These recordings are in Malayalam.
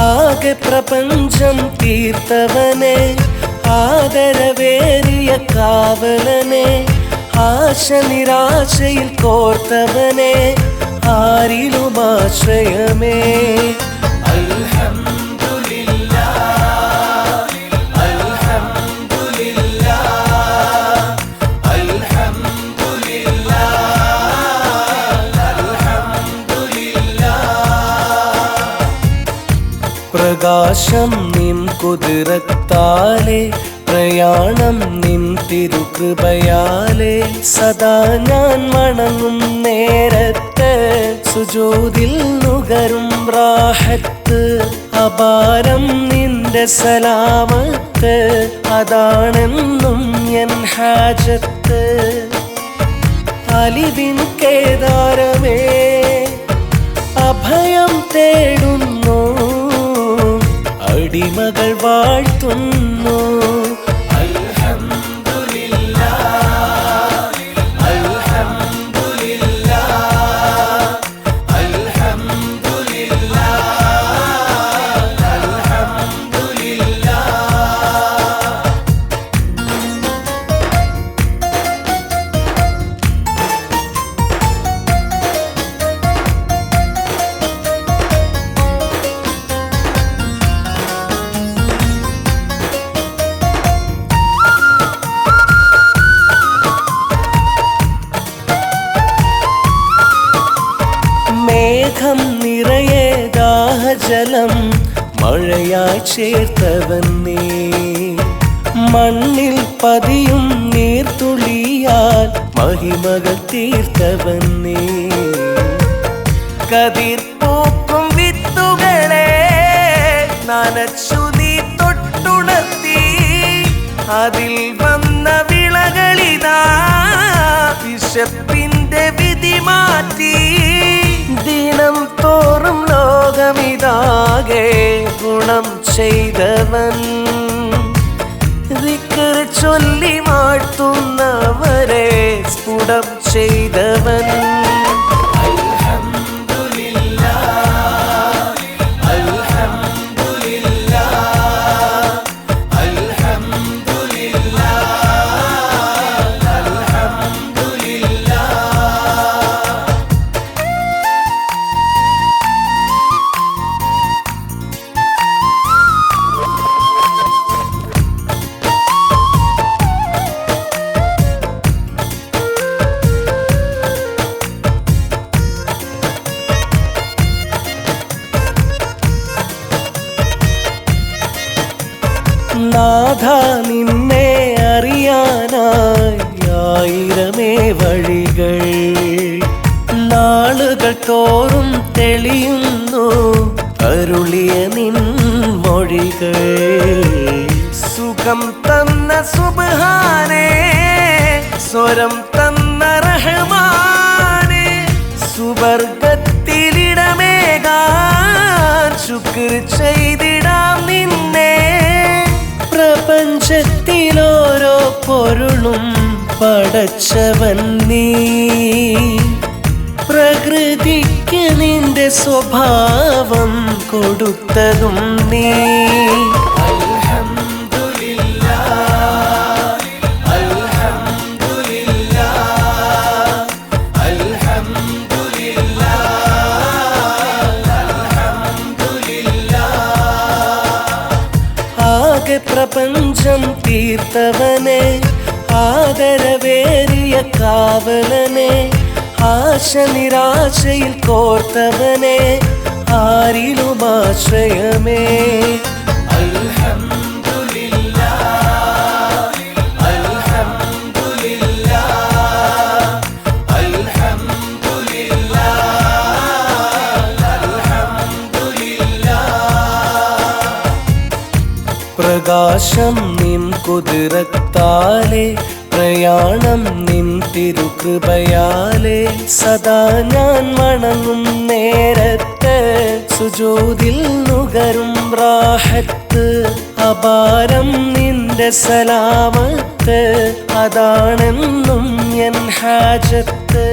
ആകെ പ്രപഞ്ചം തീർത്തവനെ ആദരവേറിയ കാവലനെ ആശ നിരാശയിൽ കോർത്തവനെ ആരിലും ആശ്രയമേ പ്രകാശം നിൻ കുതിരത്താലേ പ്രയാണം നിൻ തിരുകൃപയാലേ സദാ ഞാൻ വണങ്ങും നേരത്ത് സുജൂദിൽ നുകരും റാഹത്ത് അപാരം നിന്റെ സലാമത്ത് അതാണെന്നും എൻ ഹാജത്ത് അലിവിൻ കേദാരമേ അഭയം തേടുന്നു അടിമകൾ വാഴ്ത്തുന്നു മേഘം നിറയെ ദാഹജലം മഴയായി ചേർത്തവൻ നീ മണ്ണിൽ പതിയും നീർത്തുള്ളിയാൽ മഹിമകൾ തീർത്തവൻ നീ കതിർ പൂക്കും വിത്തുകളെ നനച്ചു നീ തൊട്ടുണർത്തി അതിൽ വന്ന വിളകളിതാ വിശപ്പിന്റെ വിധി മാറ്റി ദിനം തോറും ലോകമിതാകെ ഗുണം ചെയ്തവൻ ദിക്ർ ചൊല്ലി വാഴ്ത്തുന്നവരെ സ്ഫുടം ചെയ്തവൻ നാഥ നിന്നെ അറിയാനായി ആയിരമേ വഴികൾ നാളുകൾ തോറും തെളിയുന്നു അരുളിയ നിൻ മൊഴികൾ സുഖം തന്ന സുബ്ഹാനേ സ്വരം തന്ന റഹ്മാനേ സുവർഗത്തിലിടമേകാൻ ശുക്ർ ചെയ്തിടാം നിന്നെ പ്രപഞ്ചത്തിലോരോ പൊരുളും പടച്ചവൻ നീ പ്രകൃതിക്ക് നിന്റെ സ്വഭാവം കൊടുത്തതും നീ പ്രപഞ്ചം തീർത്തവനെ ആദരവേറിയ കാവലനെ ആശ നിരാശയിൽ കോർത്തവനെ ആരിലും ആശ്രയമേ പ്രകാശം നിൻ കുതിരത്താലേ പ്രയാണം നിൻ തിരുകൃപയാലേ സദാ ഞാൻ വണങ്ങും നേരത്ത് സുജൂദിൽ നുകരും റാഹത്ത് അപാരം നിന്റെ സലാമത്ത് അതാണെന്നും എൻ ഹാജത്ത്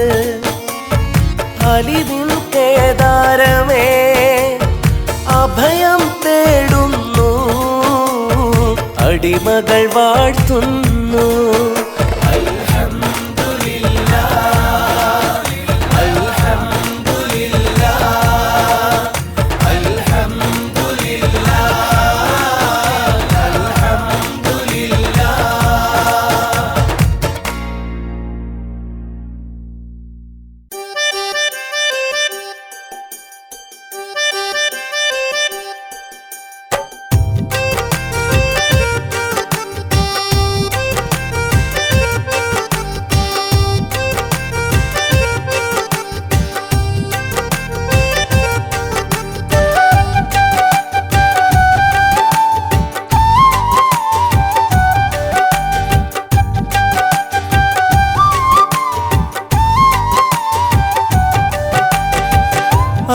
അലിവിൻ കേദാരമേ അടിമകൾ വാഴ്ത്തുന്നു.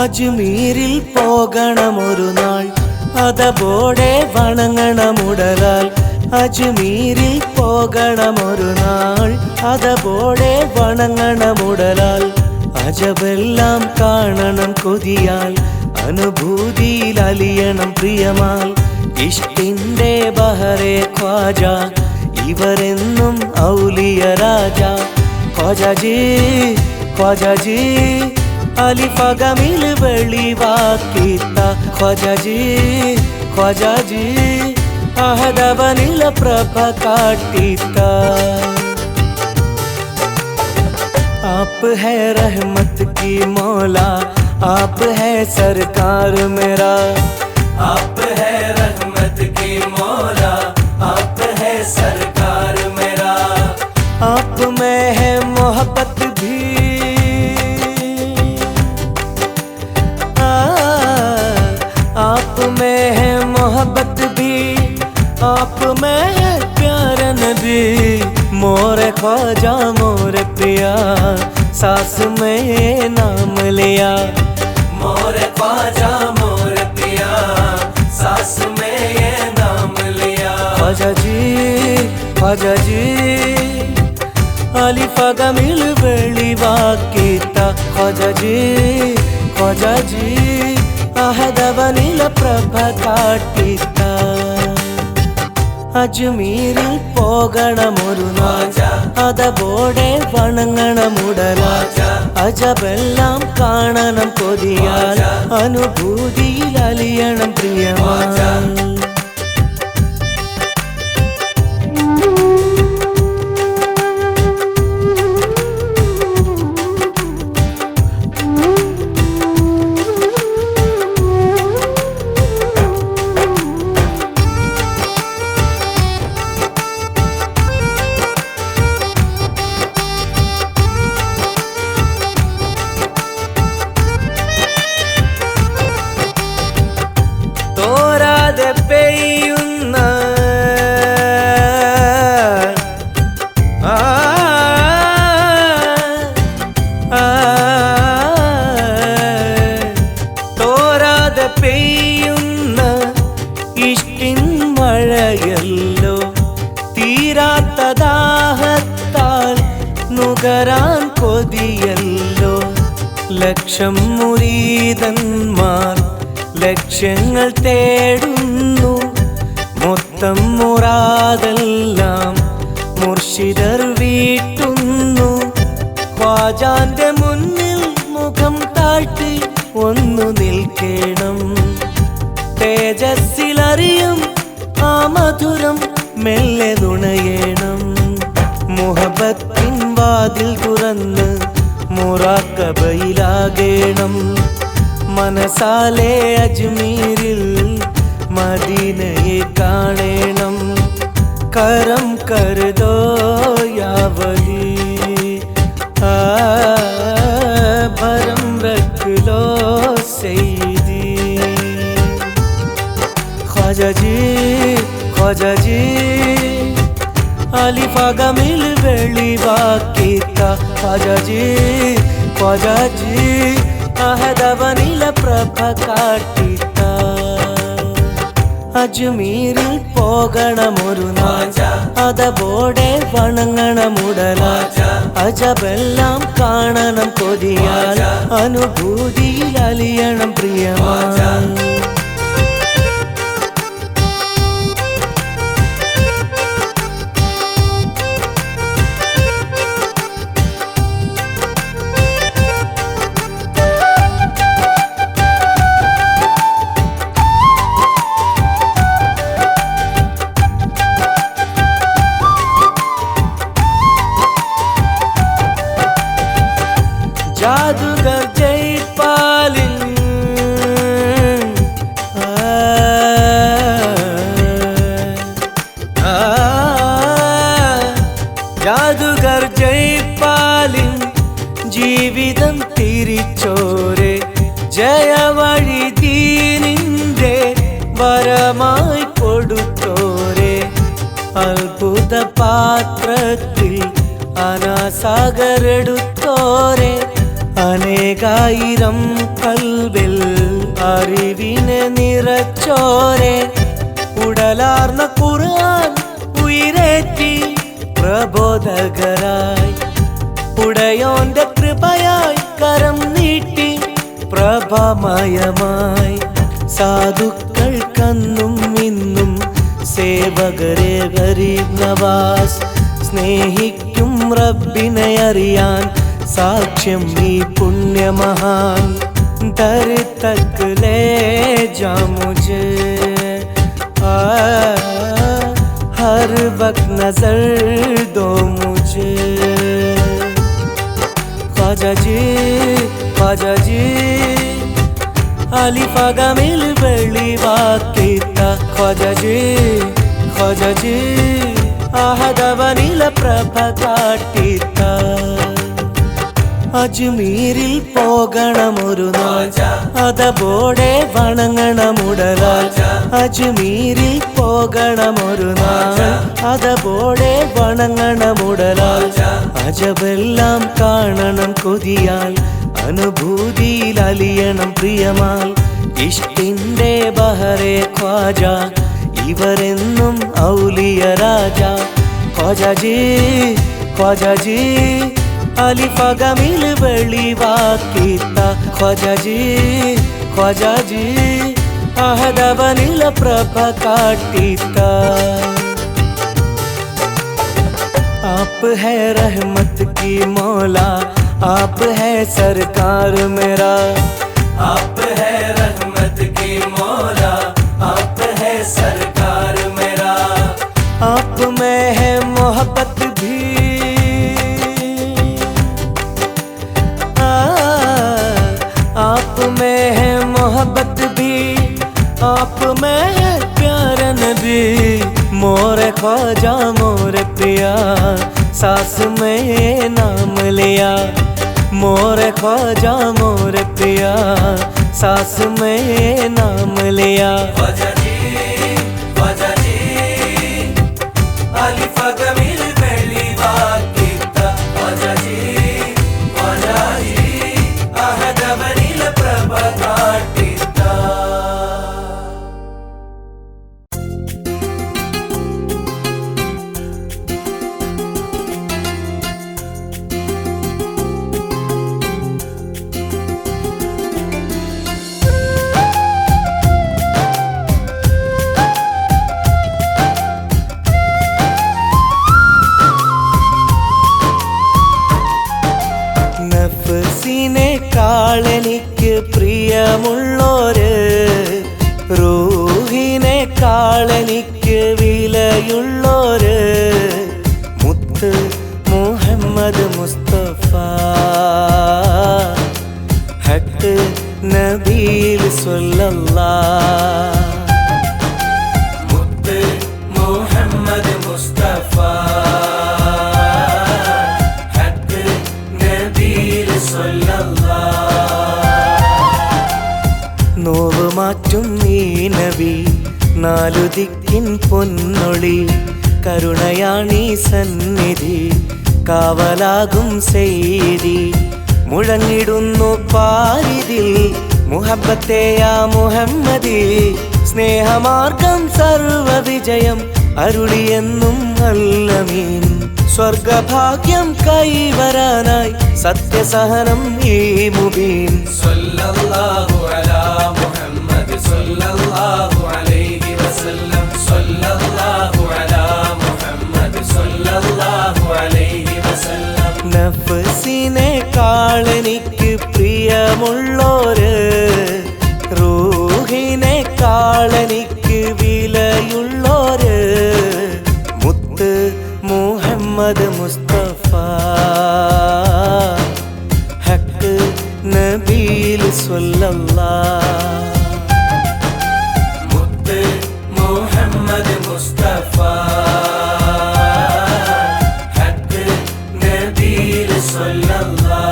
അജ്മീരിൽ പോകണമൊരു നാൾ, അതപോടെ വണങ്ങണമുടലാൽ. അജ്മീരിൽ പോകണമൊരു നാൾ, അതപോടെ വണങ്ങണമുടലാൽ. അജബെല്ലാം കാണണം കൊതിയാൽ, അനുഭൂതിയിൽ അലിയണം പ്രിയമാൽ. ഇഷ്ടിന്റെ ബഹറെ ഖ്വാജ, ഇവരെന്നും ഔലിയ രാജ. ഖ്വാജാജി ഖ്വാജാജി അലിഫഗമിൽ വെളിവാക്കിത്ത. ഖ്വാജാജി ഖ്വാജാജി അഹദവനില പ്രഭ കാട്ടിത്ത. आप है रहमत की मौला, आप है सरकार मेरा. आप है रहमत की मौला, आप है सरकार मेरा. आप में है मोहब्बत भी, आप में है मोहब्बत भी, आप में है प्यार नबी. मोरे ख्वाजा मोरे पिया, सास में ये नाम लिया. मोरे ख्वाजा मोरे पिया, सास में ये नाम लिया. ख्वाजा जी അലിഫഗമിൽ വെളിവാക്കിത്ത. ഖ്വാജാ ജി അഹദവനില പ്രഭ കാട്ടിത്ത. അജ്മീരിൽ പോകണമൊരു നാൾ, അതപോടെ വണങ്ങണമുടലാൽ. അജബെല്ലാം കാണണം കൊതിയാൽ, അനുഭൂതിയിൽ അലിയണം പ്രിയമാൽ. തോരാതെ പെയ്യുന്ന തോരാതെ പെയ്യുന്ന ഇഷ്ടിൻ മഴയല്ലോ. തീരാത്ത ദാഹത്താൽ നുകരാൻ കൊതിയല്ലോ. ലക്ഷം മുരീദന്മാർ ലക്ഷ്യങ്ങൾ തേടുന്നു. മൊത്തം മുറാദെല്ലാം മുർഷിദർ വീട്ടുന്നു. ഖ്വാജാന്റെ മുന്നിൽ മുഖം താഴ്ത്തി ഒന്നു നിൽക്കണം. തേജസ്സിലറിയും ആ മധുരം മെല്ലെ തുണയേണം. മുഹബത്തിൻ വാതിൽ തുറന്ന് മുറാക്കബയിലാകേണം. മനസാലെ അജ്മീരിൽ മദീനയെ കാണേണം. करम कर दो या वली, भरम रख लो सैयदी। ख्वाजा जी अली फागा मिल वेली वाकिता। ख्वाजा जी അഹദവനില പ്രഭ കാട്ടിത്ത। അജ്മീരിൽ പോകണമൊരു നാൾ, അതപോടെ വണങ്ങണമുടല, അജബെല്ലാം കാണണം കൊതിയാൽ, അനുഭൂതിയിൽ അലിയണം പ്രിയമാൻ। വഴി ദീനിന്റെ വരമായി കൊടുത്തോരെ അത്ഭുത പാത്രത്തിൽ അനാസാഗരെടുത്തോരെ അനേകായിരം കൽവിൽ അറിവിനെ നിറച്ചോരെ ഉടലാർന്ന ഖുർആൻ ഉയരേറ്റി പ്രബോധകരായി ഉടയോന്റെ കൃപയായി കരം നീട്ടി പ്രഭമയമായി സാധുക്കൾക്കന്നും ഇന്നും സേവകരെ ഗരീബ് നവാസ് സ്നേഹിക്കും റബ്ബിനെ അറിയാൻ സാക്ഷ്യം ഈ പുണ്യമഹാൻ ദർ തക് ലേ ജാ മുझे हर वक्त नजर दो मुझे ख्वाजा जी अलिफ गमिल വെളിവാക്കിത്ത ख्वाजा जी ആഹദവനില പ്രഭ കാട്ടിത്ത അജ്മീരിൽ പോകണമൊരു നാൾ അതബോടെ വണങ്ങണമുടലാൽ അജ്മീരിൽ പോകണമൊരു നാൾ അതബോടെ വണങ്ങണമുടലാൽ അജബെല്ലാം കാണണം കൊതിയാൽ അനുഭൂതിയിൽ അലിയണം പ്രിയമാൽ ഇഷ്ടിന്റെ ബഹറെ ഖ്വാജ ഇവരെന്നും ഔലിയ രാജ ख्वाजा जी अलिफ गमिल വെളിവാക്കിത്ത ख्वाजा जी അഹദവനില പ്രഭ കാട്ടിത്ത आप है रहमत की मौला आप है सरकार मेरा आप है रहमत की मौला आप है सरकार मेरा आप में है मोहब्बत भी आप में है मोहब्बत भी आप में है प्यार नबी मोरे ख्वाजा मोरे पिया सास में नाम लिया मोरे ख्वाजा मोरे पिया सास में नाम लिया ख्वाजा जी अलिफ गमिल വെളിവാക്കിത്ത ख्वाजा जी അഹദവനില പ്രഭ കാട്ടിത്ത നഫ്സിനെക്കാളെനിക്ക് പ്രിയമുള്ളോര് റൂഹിനെക്കാളെനിക്ക് വിലയുള്ളോര് മുത്ത് മുഹമ്മദ് മുസ്തഫ ഹക്ക് നബീൽ സ്വല്ലല്ലാഹ് മുത്ത് മുഹമ്മദ് മുസ്തഫ നോവ് മാറ്റും ഈ നബി നാലു ദിക്കിൻ പൊന്നൊളി കരുണയാണീ സന്നിധി കാവലാകും സെയ്തി മുഴങ്ങിടുന്നു പാരിതിൽ മുഹബ്ബത്തെയാ മുഹമ്മദി സ്നേഹമാർഗം സർവ വിജയം അരുളിയെന്നും അല്ലമീൻ സ്വർഗഭാഗ്യം കൈവരാനായി സത്യസഹനം ഈ മുബീൻ സല്ലല്ലാഹു അലാ മുഹമ്മദ് സല്ലല്ലാഹു അലൈഹി വസല്ലം സല്ലല്ലാഹു അലാ മുഹമ്മദ് സല്ലല്ലാഹു അലൈഹി വസല്ലം നഫ്സിനെക്കാളെനിക്ക് പ്രിയമുള്ളോര് റൂഹിനെക്കാളെനിക്ക് വിലയുള്ളോര് മുത്ത് മുഹമ്മദ് മുസ്തഫ ഹക്ക് നബീൽ സ്വല്ലല്ലാഹ് മുത്ത് മുഹമ്മദ് മുസ്തഫ ഹക്ക് നബീൽ സ്വല്ലല്ലാഹ്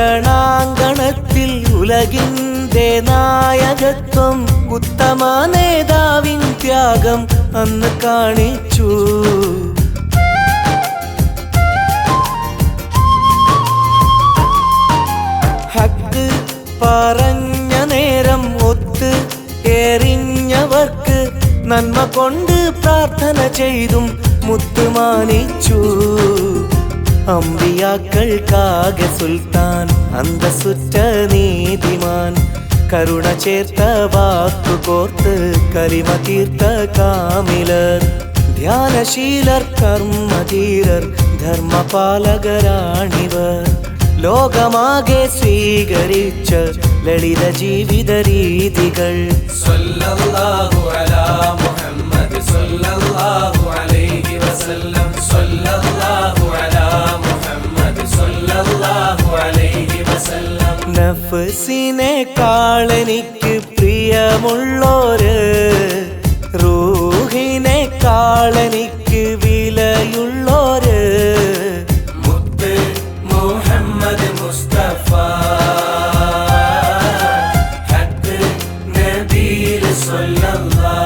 രണാങ്കണത്തിൽ ഉലകിന്റെ നായകത്വം ഉത്തമ നേതാവിൻ ത്യാഗം അന്ന് കാണിച്ചു. ഹക്ക് പറഞ്ഞ നേരം ഒത്ത് എറിഞ്ഞവർക്ക് നന്മ കൊണ്ട് പ്രാർത്ഥന ചെയ്തും മുത്തുമാനിച്ചു. അമ്പിയാക്കൾക്കാകെ സുൽത്താൻ അന്തസുറ്റ നീതിമാൻ കരുണ ചേർത്ത വാക്കു കോർത്ത് കലിമ തീർത്ത കാമിലർ ധ്യാനശീലർ കർമ്മധീരർ ധർമ്മപാലകരാണിവർ ലോകമാകെ സ്വീകരിച്ച ലളിത ജീവിത രീതികൾ. സല്ലല്ലാഹു അലാ മുഹമ്മദ് സല്ലല്ലാഹു അലൈഹി വസല്ലം സല്ലല്ലാഹു അലാ മുഹമ്മദ് സല്ലല്ലാഹു അലൈഹി വസല്ലം. നഫ്സിനെക്കാളെനിക്ക് പ്രിയമുള്ളോര് റൂഹിനെക്കാളെനിക്ക് വിലയുള്ളോര് മുത്ത് മുഹമ്മദ് മുസ്തഫ ഹക്ക് നബിയിൽ സല്ലല്ലാഹ്.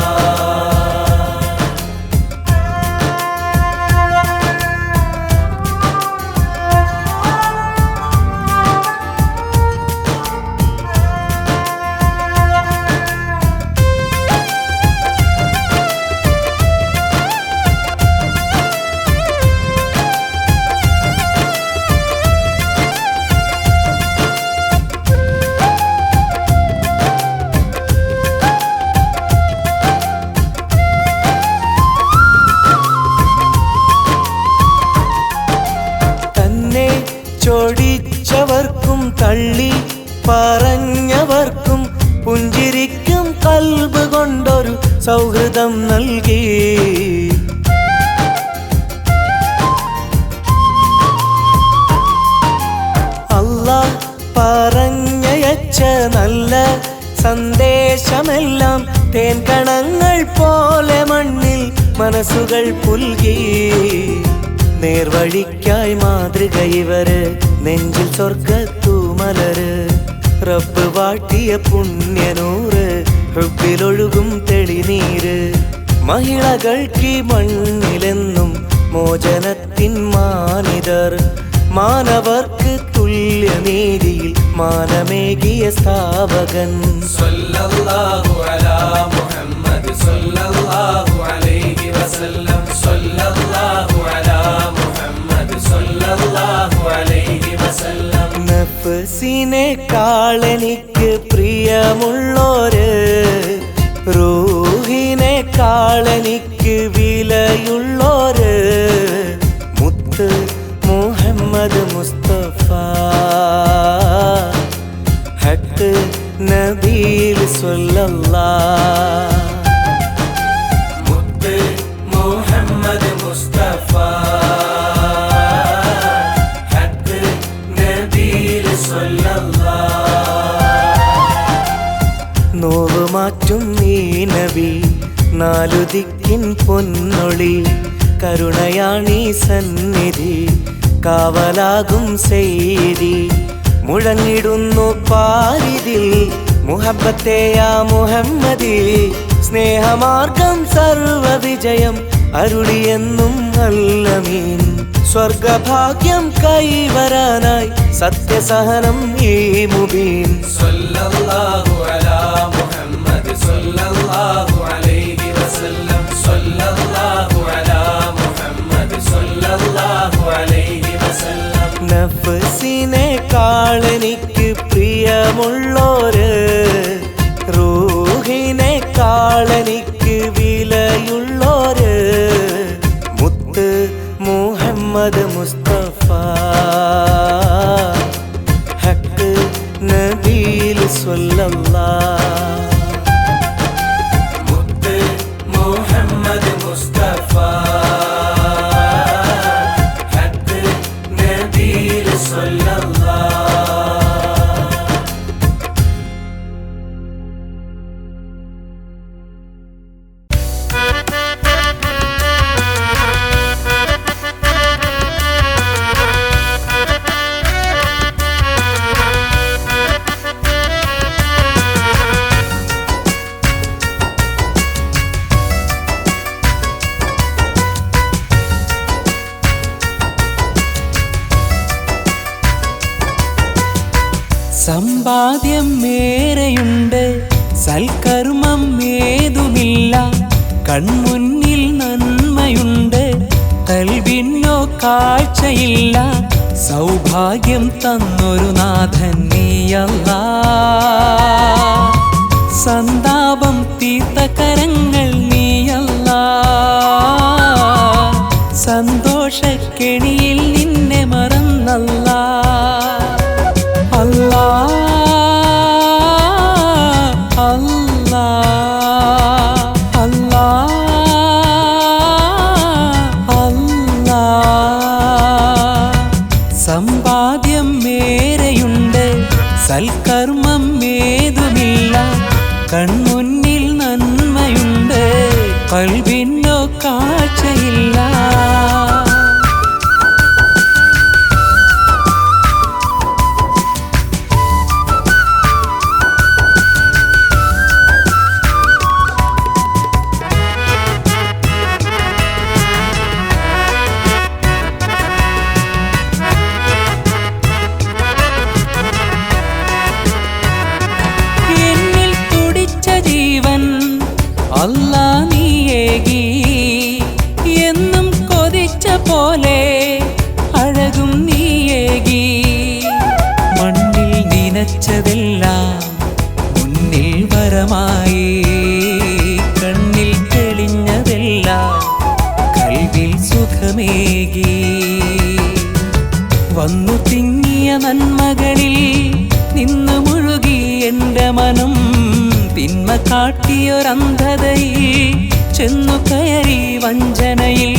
ചൊടിച്ചവർക്കും തള്ളി പറഞ്ഞവർക്കും പുഞ്ചിരിക്കും കൽബ് കൊണ്ടൊരു സൗഹൃദം നൽകി. അല്ലാഹ് പറഞ്ഞയച്ച നല്ല സന്ദേശമെല്ലാം തേൻകണങ്ങൾ പോലെ മണ്ണിൽ മനസ്സുകൾ പുൽകി. നേർവഴിക്കായി മാതൃക ഇവര് നെഞ്ചിൽ സ്വർഗത്തു മലര് റബ്ബ് വാട്ടിയ പുണ്യനൂറ് ഹുബ്ബിലൊഴുകും തെളിനീര്. മഹിളകൾക്ക് മണ്ണിലെന്നും മോചനത്തിൻ മാനിതർ മാനവർക്ക് തുല്യനീതിയിൽ മാനമേകിയ സ്ഥാപകൻ. സല്ലല്ലാഹു അലാ മുഹമ്മദ് സല്ലല്ലാഹു അലൈഹി വസല്ലം സല്ലല്ലാഹു അലാ മുഹമ്മദ് സല്ലല്ലാഹു അലൈഹി വസല്ലം. നഫ്സിനെക്കാളെനിക്ക് പ്രിയമുള്ളോര് റൂഹിനെക്കാളെനിക്ക് വിലയുള്ളോര് മുത്ത് മുഹമ്മദ് മുസ്തഫ ഹക്ക് നബിയിൽ സല്ലല്ലാഹ്. മുത്ത് മുഹമ്മദ് മുസ്തഫ ഹക്ക് നബിയിൽ സല്ലല്ലാഹ്. നോവ് മാറ്റും ഈ നബി നാലു ദിക്കിൻ പൊന്നൊളി കരുണയാണീ സന്നിധി കാവലാകും സെയ്തി. മുഴങ്ങിടുന്നു പാരിതിൽ മുഹബ്ബത്തെയാ മുഹമ്മദി സ്നേഹമാർഗം സർവവിജയം അരുളിയെന്നും അല്ലമീൻ. സ്വർഗഭാഗ്യം കൈവരാനായി സത്യസഹനം ഈ മുബീൻ. സല്ലല്ലാഹു അലാ മുഹമ്മദ് സല്ലല്ലാഹു അലൈഹി വസല്ലം സല്ലല്ലാഹു അലാ മുഹമ്മദ് സല്ലല്ലാഹു അലൈഹി വസല്ലം. നഫ്സിനെക്കാളെനിക്ക് പ്രിയമുള്ളോര് റൂഹിനെക്കാളെനിക്ക് വിലയുള്ളോര് മുത്ത് മുഹമ്മദ് മുസ്തഫ ഹക്ക് നബിയിൽ സല്ലല്ലാഹ്. മുത്ത് മുഹമ്മദ് മുസ്തഫ ഹക്ക് നബിയിൽ സല്ലല്ലാഹ്. സമ്പാദ്യം ഏറെയുണ്ട്, സൽക്കർമ്മം ഏതുമില്ല. കൺമുന്നിൽ നന്മയുണ്ട്, കൽവിനോ കാഴ്ചയില്ല. സൗഭാഗ്യം തന്നൊരു നാഥൻ നീയല്ലാ. സന്താപം തീർത്ത കരങ്ങൾ നീയല്ലാ. സന്തോഷക്കെണിയിൽ നിന്നെ മറന്നല്ലാ. അല്ലാ അല്ലാ അല്ലാ അല്ലാ. സമ്പാദ്യം ഏറെയുണ്ട്, സൽക്കർമ്മം ഏതുമില്ല. കൺമുന്നിൽ നന്മയുണ്ട്, കൽവിനോ കാഴ്ചയില്ല. അല്ലാ നീയേകി എന്നും കൊതിച്ച പോലെ അഴകും നീയേകി. മണ്ണിൽ നനച്ചതെല്ലാം മുന്നിൽ വരമായി, കണ്ണിൽ തെളിഞ്ഞതെല്ലാം കൽവിൽ സുഖമേകി. വന്നു തിങ്ങിയ നന്മകളിൽ നിന്ന് മുഴുകി എൻ്റെ മനം. തിന്മ കാട്ടിയൊരന്ധതയിൽ ചെന്നു കയറി വഞ്ചനയിൽ.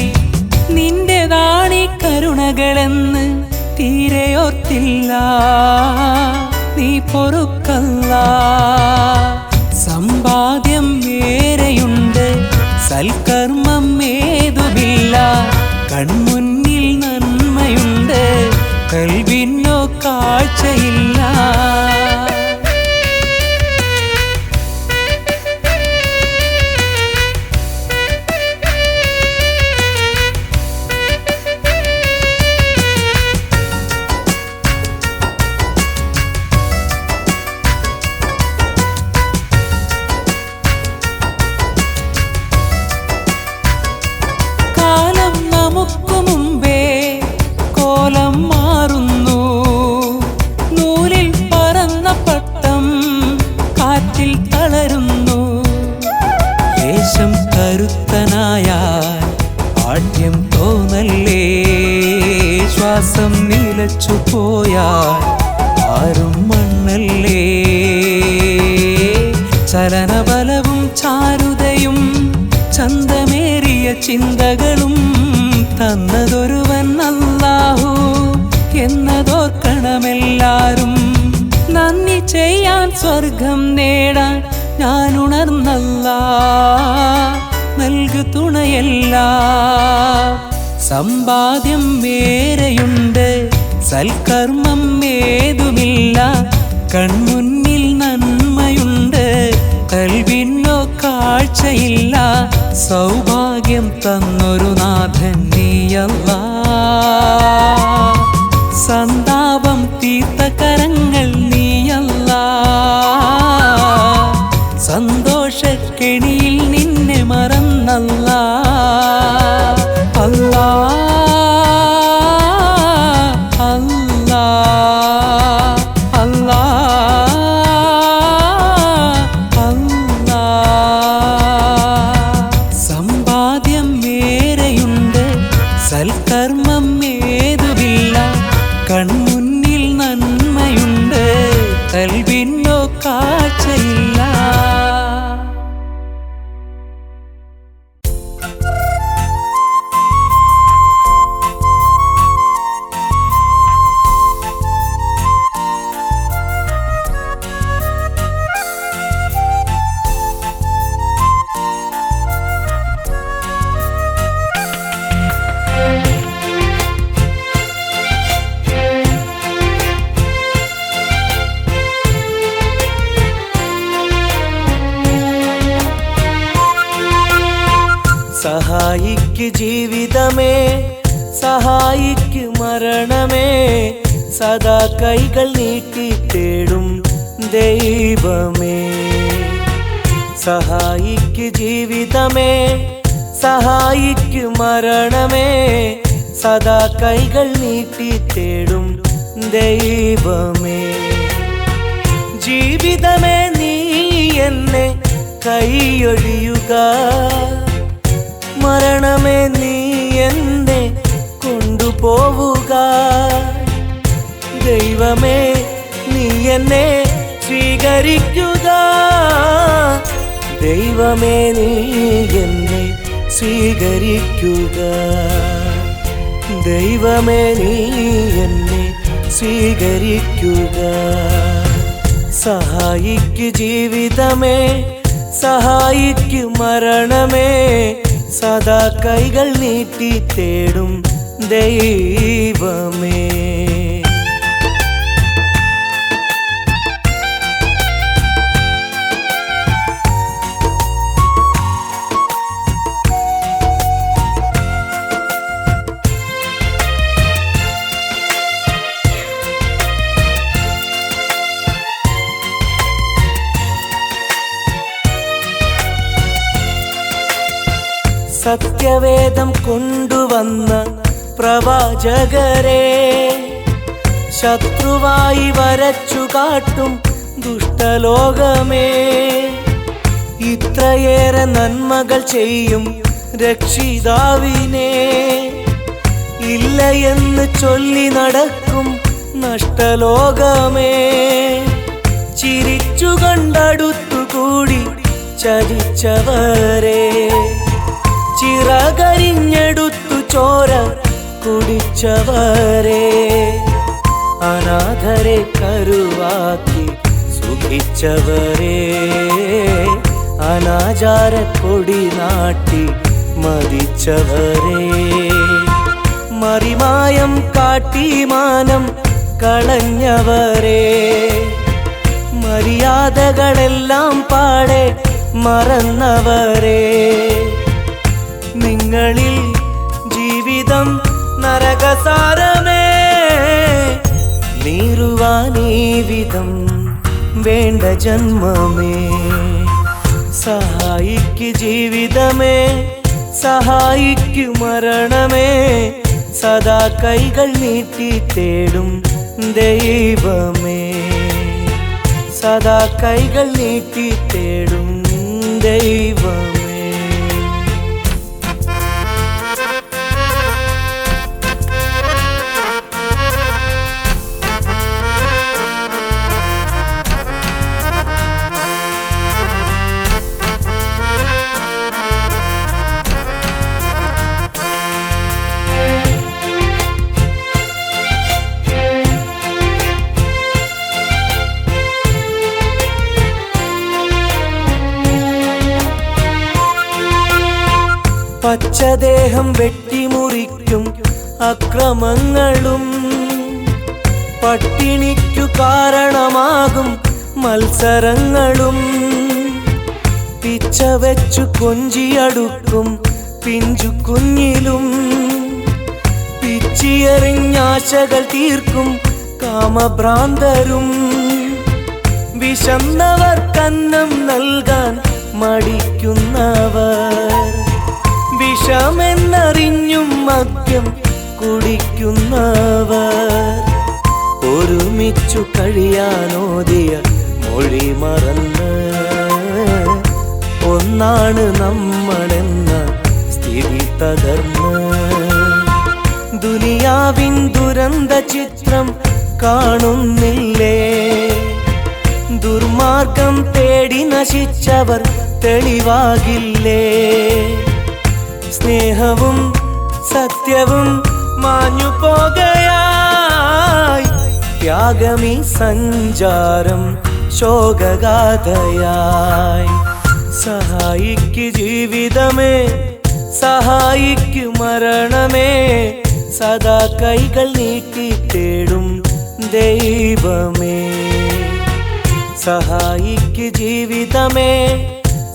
നിന്റെതാണീ കരുണകളെന്ന് തീരെയോർത്തില്ല, നീ പൊറുക്കല്ല. സമ്പാദ്യം ഏറെയുണ്ട്, സൽക്കർമ്മം ഏതുമില്ല. കൺമുന്നിൽ നന്മയുണ്ട്, കൽവിനോ കാഴ്ചയില്ല. കരുത്തനായാൽ ആദ്യം തോന്നല്ലേ, ശ്വാസം നിലച്ചു പോയാൽ ആരും മണ്ണല്ലേ. ചലനബലവും ചാരുതയും ചന്തമേറിയ ചിന്തകളും തന്നതൊരുവൻ അല്ലാഹു എന്നതോർക്കണമെല്ലാരും. നന്ദി ചെയ്യാൻ സ്വർഗം നേടാൻ ഞാൻ ഉണർന്നല്ലാ, നൽകു തുണയല്ല. സമ്പാദ്യം ഏറെയുണ്ട്, സൽക്കർമ്മം ഏതുമില്ല. കൺമുന്നിൽ നന്മയുണ്ട്, കൽവിനോ കാഴ്ചയില്ല. സൗഭാഗ്യം തന്നൊരു നാഥൻ നീയല്ലാ. സന്താപം തീർത്ത കരങ്ങൾ നീയല്ലാ. സന്തോഷക്കെണിയിൽ നിന്നെ മറന്നല്ലാ. അല്ലാ അല്ലാ അല്ലാ അല്ലാ. സമ്പാദ്യം ഏറെയുണ്ട്, സൽക്കർമ്മം ഏതുമില്ല. കൺമുന്നിൽ നന്മയുണ്ട്, കൽവിനോ കാഴ്ചയില്ല. സഹായിക്ക് ജീവിതമേ, സഹായിക്ക് മരണമേ, സദാ കൈകൾ നീട്ടി തേടും ദൈവമേ. സഹായിക്ക് ജീവിതമേ, സഹായിക്ക് മരണമേ, സദാ കൈകൾ നീട്ടി തേടും ദൈവമേ. ജീവിതമേ നീ എന്നെ കൈയൊഴിയുക, മരണമേ നീ എന്നെ കൊണ്ടുപോവുക. ദൈവമേ നീ എന്നെ സ്വീകരിക്കുക, ദൈവമേ നീ എന്നെ സ്വീകരിക്കുക, ദൈവമേ നീ എന്നെ സ്വീകരിക്കുക. സഹായിക്ക് ജീവിതമേ, സഹായിക്ക് മരണമേ, സദാ കൈകൾ നീട്ടി തേടും ദൈവമേ. സത്യവേദം കൊണ്ടുവന്ന പ്രവാചകരെ, ശത്രുവായി വരച്ചു കാട്ടും ദുഷ്ടലോകമേ, ഇത്രയേറെ നന്മകൾ ചെയ്യും രക്ഷിതാവിനെ ഇല്ല എന്ന് ചൊല്ലി നടക്കും നഷ്ടലോകമേ. ചിരിച്ചു കണ്ടടുത്തുകൂടി ചതിച്ചവരെ, ചിറകരിഞ്ഞെടുത്തു ചോര കുടിച്ചവരെ, അനാഥരെ കരുവാക്കി സുഖിച്ചവരെ, അനാചാര കൊടി നാട്ടി മതിച്ചവരെ, മറിമായം കാട്ടി മാനം കളഞ്ഞവരെ, മര്യാദകളെല്ലാം പാടെ മറന്നവരെ, നിങ്ങളിൽ ജീവിതം നരകസാരമേ, നീറുവാനീ വിധം വേണ്ട ജന്മമേ. സഹായിക്ക് ജീവിതമേ, സഹായിക്ക് മരണമേ, സദാ കൈകൾ നീട്ടി തേടും ദൈവമേ, സദാ കൈകൾ നീട്ടി തേടും ദൈവമേ. പച്ചദേഹം വെട്ടിമുറിക്കും അക്രമങ്ങളും, പട്ടിണിക്കു കാരണമാകും മത്സരങ്ങളും, പിച്ച വെച്ചു കൊഞ്ചിയടുക്കും പിഞ്ചു കുഞ്ഞിലും, പിച്ചിയെറിഞ്ഞാശകൾ തീർക്കും കാമഭ്രാന്തരും, വിശന്നവർക്കന്നം നൽകാൻ മടിക്കുന്നവർ, വിഷമെന്നറിഞ്ഞും മദ്യം കുടിക്കുന്നവർ, ഒരുമിച്ചു കഴിയാനോദിയ മൊഴി മറന്ന് ഒന്നാണ് നമ്മളെന്ന സ്ഥിതി തകർന്ന്, ദുനിയാവിൻ ദുരന്ത ചിത്രം കാണുന്നില്ലേ, ദുർമാർഗം തേടി നശിച്ചവർ തെളിവാകില്ലേ, സ്നേഹവും സത്യവും മാഞ്ഞു പോകയായി, ത്യാഗമീ സഞ്ചാരം ശോകഗാഥയായി. സഹായിക്ക് ജീവിതമേ, സഹായിക്ക് മരണമേ, സദാ കൈകൾ നീട്ടി തേടും ദൈവമേ. സഹായിക്ക് ജീവിതമേ,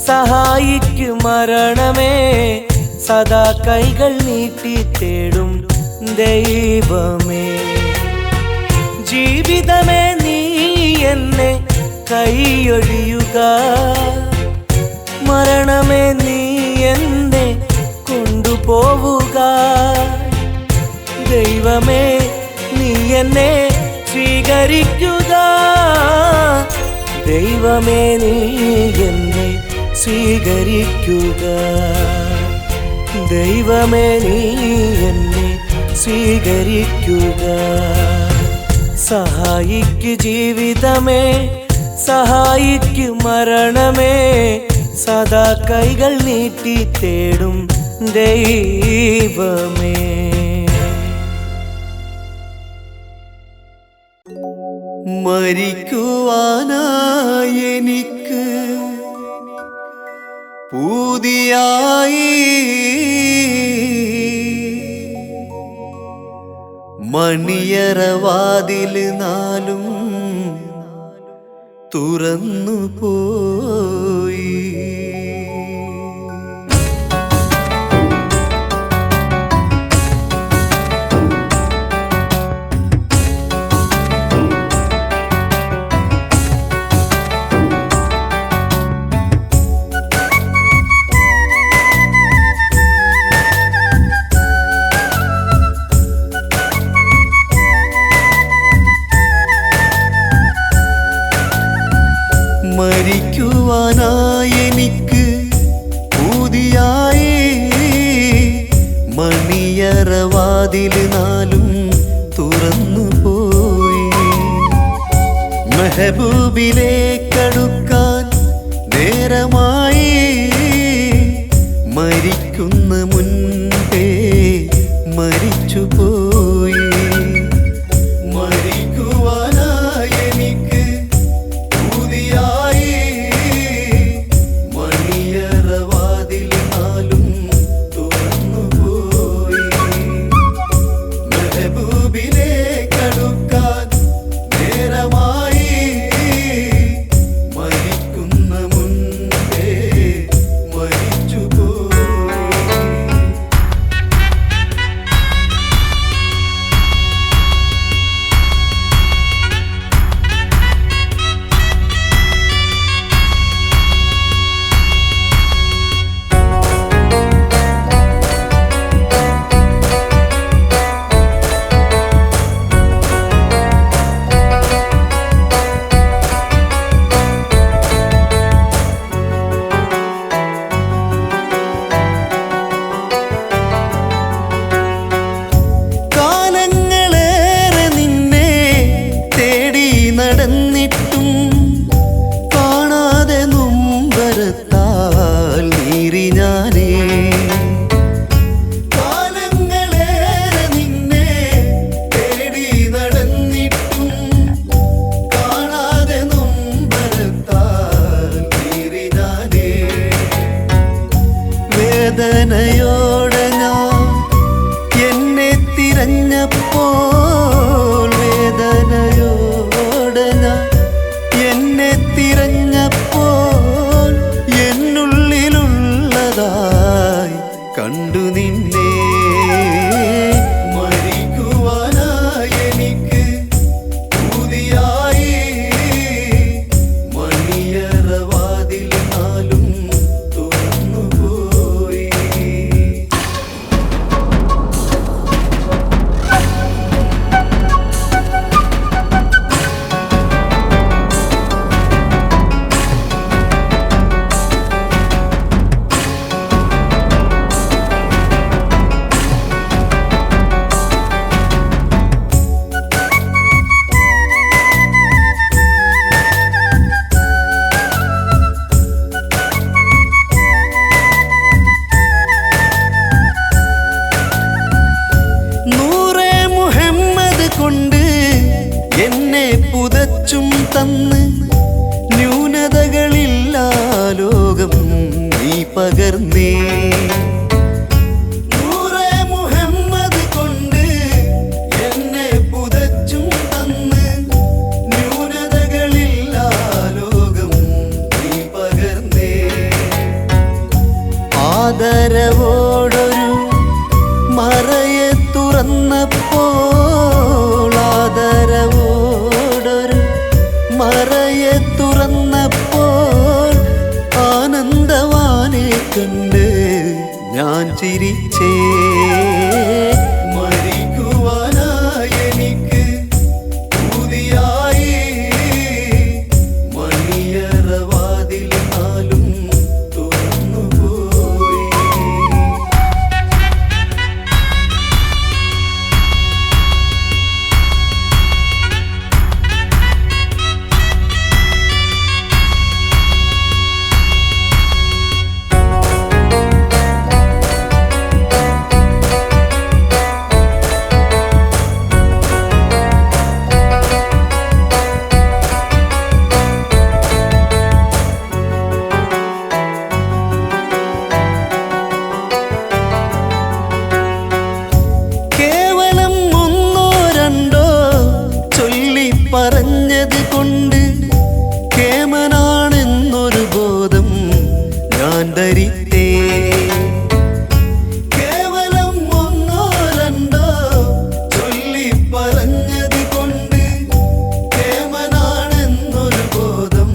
സഹായിക്ക് മരണമേ, സദാ കൈകൾ നീട്ടി തേടും ദൈവമേ. ജീവിതമേ നീ എന്നെ കൈയൊഴിയുക, മരണമേ നീ എന്നെ കൊണ്ടുപോവുക. ദൈവമേ നീ എന്നെ സ്വീകരിക്കുക, ദൈവമേ നീ എന്നെ സ്വീകരിക്കുക, ദൈവമേ നീ എന്നെ സ്വീകരിക്കുക. സഹായിക്കു ജീവിതമേ, സഹായിക്കു മരണമേ, സദാ കൈകൾ നീട്ടി തേടും ദൈവമേ. മരിക്കുവാനായി എനിക്ക് പൂതിയായി, മണിയറവാതിൽ നാലും തുറന്നു പോയി. മരിക്കുവാനായി എനിക്ക് പൂതിയായി, മണിയറവാതിൽ നാലും തുറന്നു പോയി. മെഹബൂബിലേക്കടുക്കാൻ നേരമായി, മരിക്കുന്ന മുൻപേ മരിച്ചുപോയി. മരിക്കുവാനായി എനിക്ക് പൂതിയായി, മണിയറവാതിൽ നാലും തുറന്നു പോയി. മെഹബൂബിലേക്കടുക്കാൻ നേരമായി, മരിക്കുന്ന മുൻപേ മരിച്ചുപോയി. നടന്നിട്ടും കാണാതെ നൊമ്പരത്താൽ നീറി ഞാനേ. കാലങ്ങളേറെ നിന്നെ തേടി നടന്നിട്ടും കാണാതെ നൊമ്പരത്താൽ നീറി ഞാനേ. വേദനയോടെ ഞാൻ എന്നെ തിരഞ്ഞപ്പോൾ, വേദനയോ എന്നെ തിരഞ്ഞപ്പോൾ എന്നുള്ളിലുള്ളതായി കണ്ടു നിന്നെ. മരിക്കുവാനായി എനിക്ക് പൂതിയായി, മണിയറവാതിൽ നാലും തുറന്നു പോയി. കൊണ്ട് എന്നെ പുതച്ചും തന്ന് ന്യൂനതകളില്ലാ ലോകം നീ പകർന്നേ. നൂറേ മുഹമ്മദ് കൊണ്ട് എന്നെ പുതച്ചും തന്ന് ന്യൂനതകളില്ലാ ലോകം നീ പകർന്നേ. ആദരവോടൊരു മറയെ തുറന്നപ്പോൾ, ആദരവോ സ്നേഹിച്ചേ മരിക്കുവാനായി എനിക്ക് പൂതിയായി മണിയറവാതിൽ നാലും തുറന്നുപോയി. പറഞ്ഞത് കൊണ്ട് കേമനാണെന്നൊരു ബോധം ഞാൻ ധരിത്തേ. കേവലം ഒന്നോ രണ്ടോ ചൊല്ലി പറഞ്ഞത് കൊണ്ട് കേമനാണെന്നൊരു ബോധം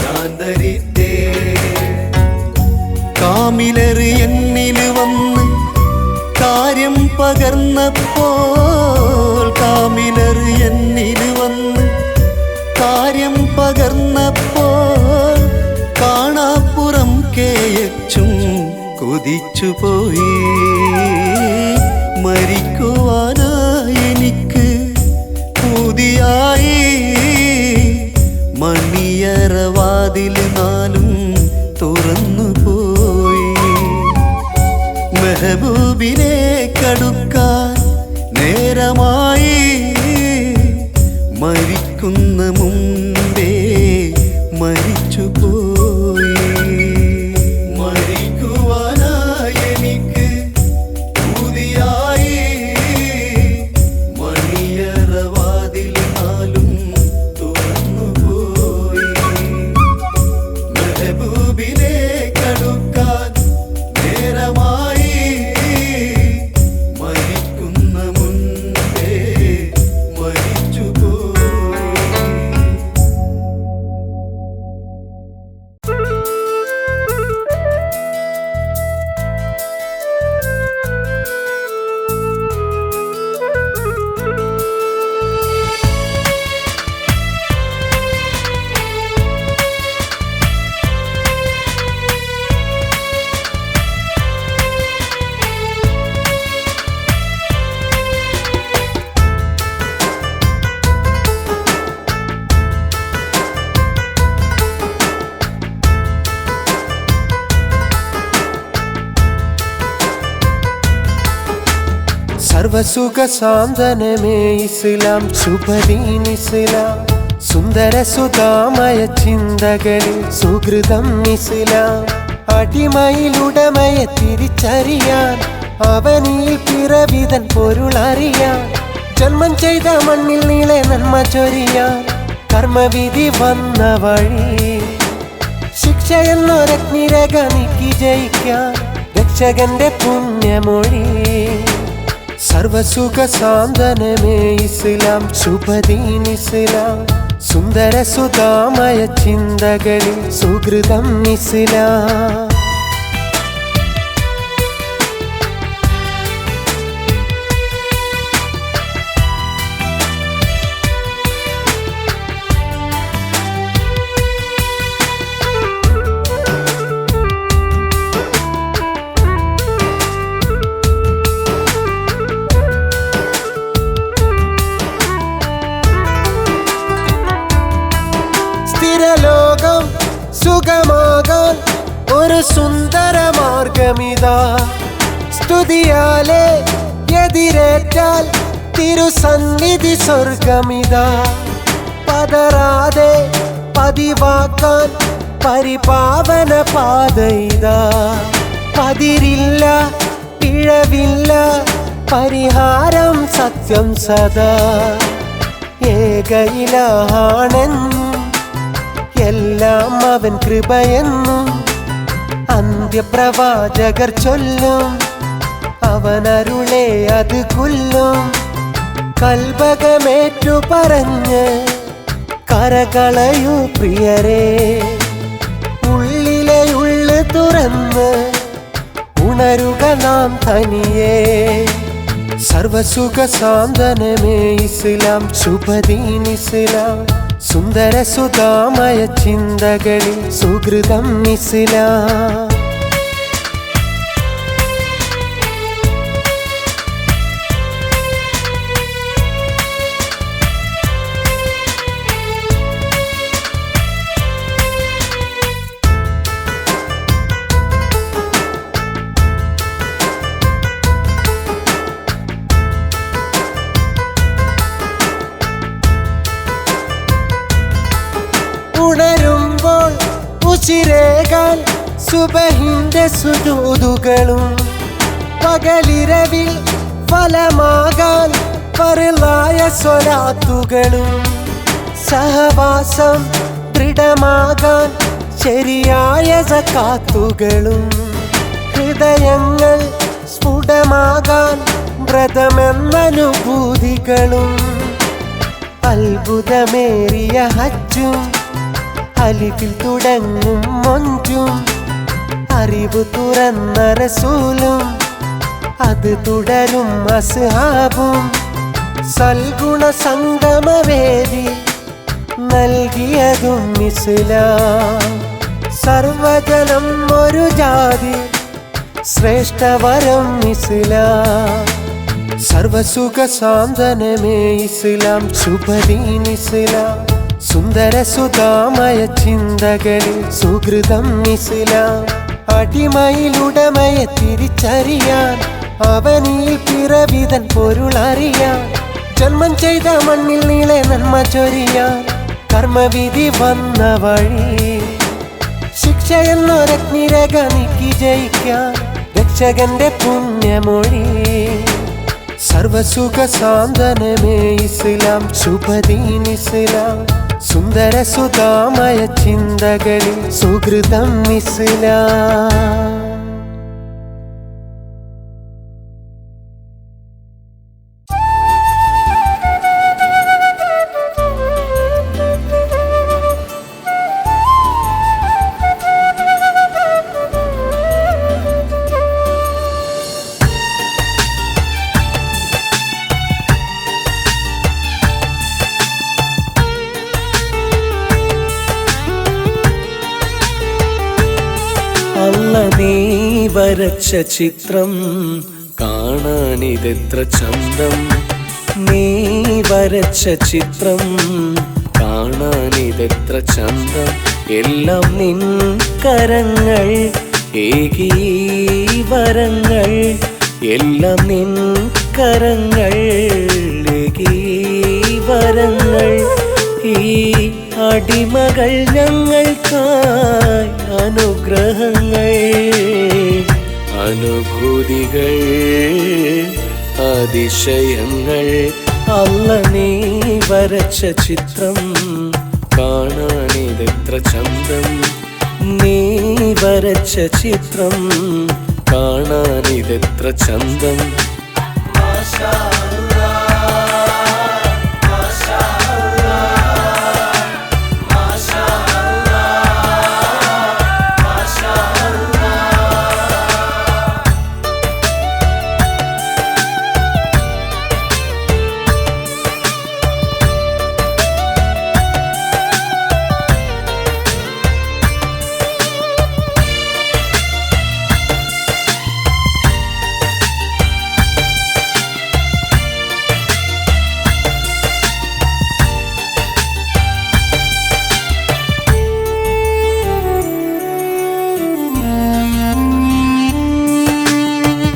ഞാൻ ധരിത്തേ. കാമിലർ എന്നിൽ വന്ന് കാര്യം പകർന്നപ്പോൾ കാമിലർ എന്നിൽ വന്ന് കാര്യം പകർന്നപ്പോൾ കാണാപ്പുറം കേയച്ചും കൊതിച്ചുപോയി. മരിക്കുവാനായി എനിക്ക് പൂതിയായി മണിയറവാതിൽ നാലും തുറന്നുപോയി. മെഹബൂബിലേക്കടുക്കാൻ നേരമായി മരിക്കുന്ന മുമ്പേ മരിച്ചുപോയി. മരിക്കുവാനായി എനിക്ക് പൂതിയായി മണിയറവാതിൽ നാലും തുറന്നുപോയി. മെഹബൂബിലേക്കടുക്കാൻ നേരമായി സർവസുഖ സാന്ത്വനമേ ഇസ്ലാം ശുഭദീൻ ഇസ്ലാം സുന്ദര സുധാമയ ചിന്തകളിൽ സുഹൃതം ഇസ്ലാം അടിമയിലുടമയെ തിരിച്ചറിയാൻ അവനിൽ പിറവിതൻ പൊരുളറിയാൻ ജന്മം ചെയ്ത മണ്ണിൽ നീളെ നന്മ ചൊരിയാൻ കർമ്മവിധി വന്ന വഴി ശിക്ഷ എന്നൊരഗ്നിരേഖ നീക്കി ജയിക്കാൻ രക്ഷകന്റെ പുണ്യമൊഴി. സർവസുഖ സാന്ത്വനമേ ഇസ്ലാം ശുഭദീൻ ഇസ്ലാം സുന്ദര സുധാമയ ചിന്തകളിൽ സുഹൃതം ഇസ്ലാം. സ്ഥിരലോകം സുഖമാകാൻ ഒരു സുന്ദര മാർഗമിതാ സ്തുതിയാലെ എതിരേറ്റാൽ തിരുസന്നിധി സ്വർഗമിതാ പതറാതെ പതിവാക്കാൻ പരിപാവന പാതയിതാ പതിരില്ല പിഴവില്ല പരിഹാരം സത്യം സദാ ഏകയിലാണെന്നും എല്ലാം അവൻ കൃപയെന്നും അന്ത്യപ്രവാചകർ ചൊല്ലും അവനരുളെ അത് കൊല്ലും കൽബകമേറ്റു പറഞ്ഞ് കരകളയൂ പ്രിയരെ ഉള്ളിലെ ഉള്ളു തുറന്ന് ഉണരുക നാം തനിയേ സർവസുഖ സാന്ത്വനമേ ഇസ്ലാം ശുഭദീൻ ഇസ്ലാം സുന്ദര സുധാമയ ചിന്തകളിൽ സുഹൃതം ഇസ്ലാം ഉണരുമ്പോൾ ഉശിരേകാൻ സുബഹിന്റെ സുജൂദുകളും പകലിരവിൽ ഫലമാകാൻ ഫർളായ സ്വലാത്തുകളും സഹവാസം ദൃഢമാകാൻ ശരിയായ സകാത്തുകളും ഹൃദയങ്ങൾ സ്ഫുടമാകാൻ വ്രതമെന്നനുഭൂതികളും അത്ഭുതമേറിയ ഹജ്ജും അലിഫിൽ തുടങ്ങും മൊഞ്ചും അറിവ് തുറന്ന റസൂലും അത് തുടരും അസ്ഹാബും സൽഗുണ സംഗമവേദി നൽകിയതും ഇസ്ലാം സർവജനം ഒരു ജാതി ശ്രേഷ്ഠവരം ഇസ്ലാം സർവസുഖ സാന്ത്വനമേ ഇസ്ലാം ശുഭദീൻ ഇസ്ലാം സുന്ദര സുധാമയ ചിന്തകളിൽ സുഹൃതം ഇസ്ലാം അടിമയിലുടമയെ തിരിച്ചറിയാൻ അവനിൽ പിറവിതൻ പൊരുളറിയാൻ ജന്മം ചെയ്ത മണ്ണിൽ നീളെ നന്മ ചൊരിയാൻ കർമ്മവിധി വന്ന വഴി ശിക്ഷ എന്നൊരഗ്നിരേഖ നീക്കി ജയിക്കാൻ രക്ഷകന്റെ പുണ്യമൊഴി സർവസുഖ സാന്ത്വനമേ ഇസ്ലാം ശുഭദീൻ ഇസ്ലാം സുന്ദര സുധാമയ ചിന്തകളിൽ സുഹൃതം ഇസ്ലാം അല്ല നീ വരച്ച ചിത്രം കാണാനിതെത്ര ചന്തം നീ വരച്ച ചിത്രം കാണാനിതെത്ര ചന്തം എല്ലാം നിൻ കരങ്ങൾ ഏകീ വരങ്ങൾ എല്ലാം നിൻ കരങ്ങൾ ഏകീ വരങ്ങൾ ഈ അടിമകൾ ഞങ്ങൾക്കായി അനുഗ്രഹങ്ങൾ അനുഭൂതികൾ അതിശയങ്ങൾ അല്ല നീ വരച്ച ചിത്രം കാണാനിതെത്ര ചന്തം നീ വരച്ച ചിത്രം കാണാനിതെത്ര ചന്തം മാഷാ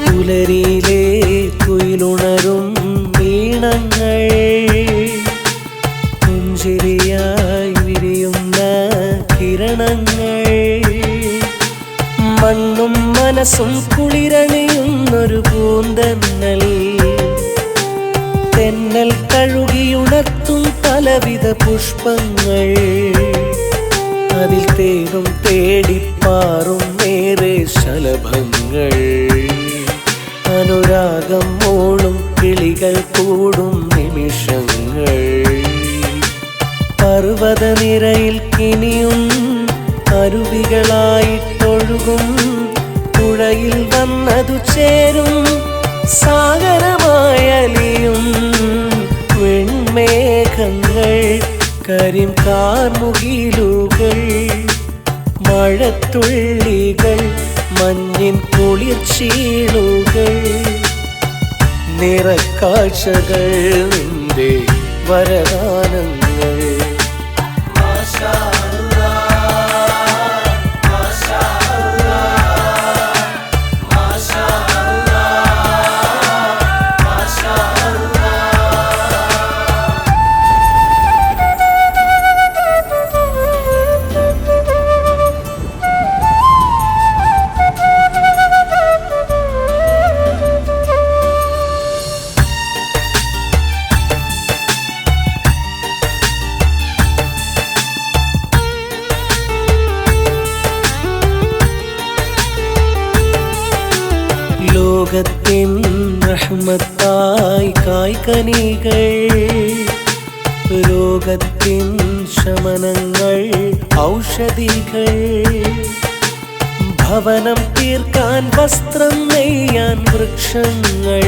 പുലരിയിലെ കുയിലുണരും വീണങ്ങൾ പുഞ്ചിരിയായി വിരിയുന്ന കിരണങ്ങൾ മണ്ണും മനസ്സും കുളിരണിയുന്നൊരു പൂന്തന്നൽ തെന്നൽ കഴുകിയുണർത്തും പലവിധ പുഷ്പങ്ങൾ അതിൽ തേനും തേടിപ്പാറും നേരെ ശലഭങ്ങൾ അനുരാഗം മൂളും കിളികൾ കൂടും നിമിഷങ്ങൾ പർവ്വതനിരയിൽ കിനിയും അരുവികളായിട്ടൊഴുകും പുഴയിൽ വന്നതു ചേരും സാഗരമായലിയും വെൺമേഘങ്ങൾ കരിംകാർമുകിലുകൾ മഴത്തുള്ളികൾ മഞ്ഞിൻ കുളിർച്ചീളുകൾ നിറക്കാഴ്ചകൾ നിന്റെ വരദാനങ്ങൾ ലോകത്തിൻ റഹ്മത്തായി കായ്കനികൾ രോഗത്തിൻ ശമനങ്ങൾ ഔഷധികൾ ഭവനം തീർക്കാൻ വസ്ത്രം നെയ്യാൻ വൃക്ഷങ്ങൾ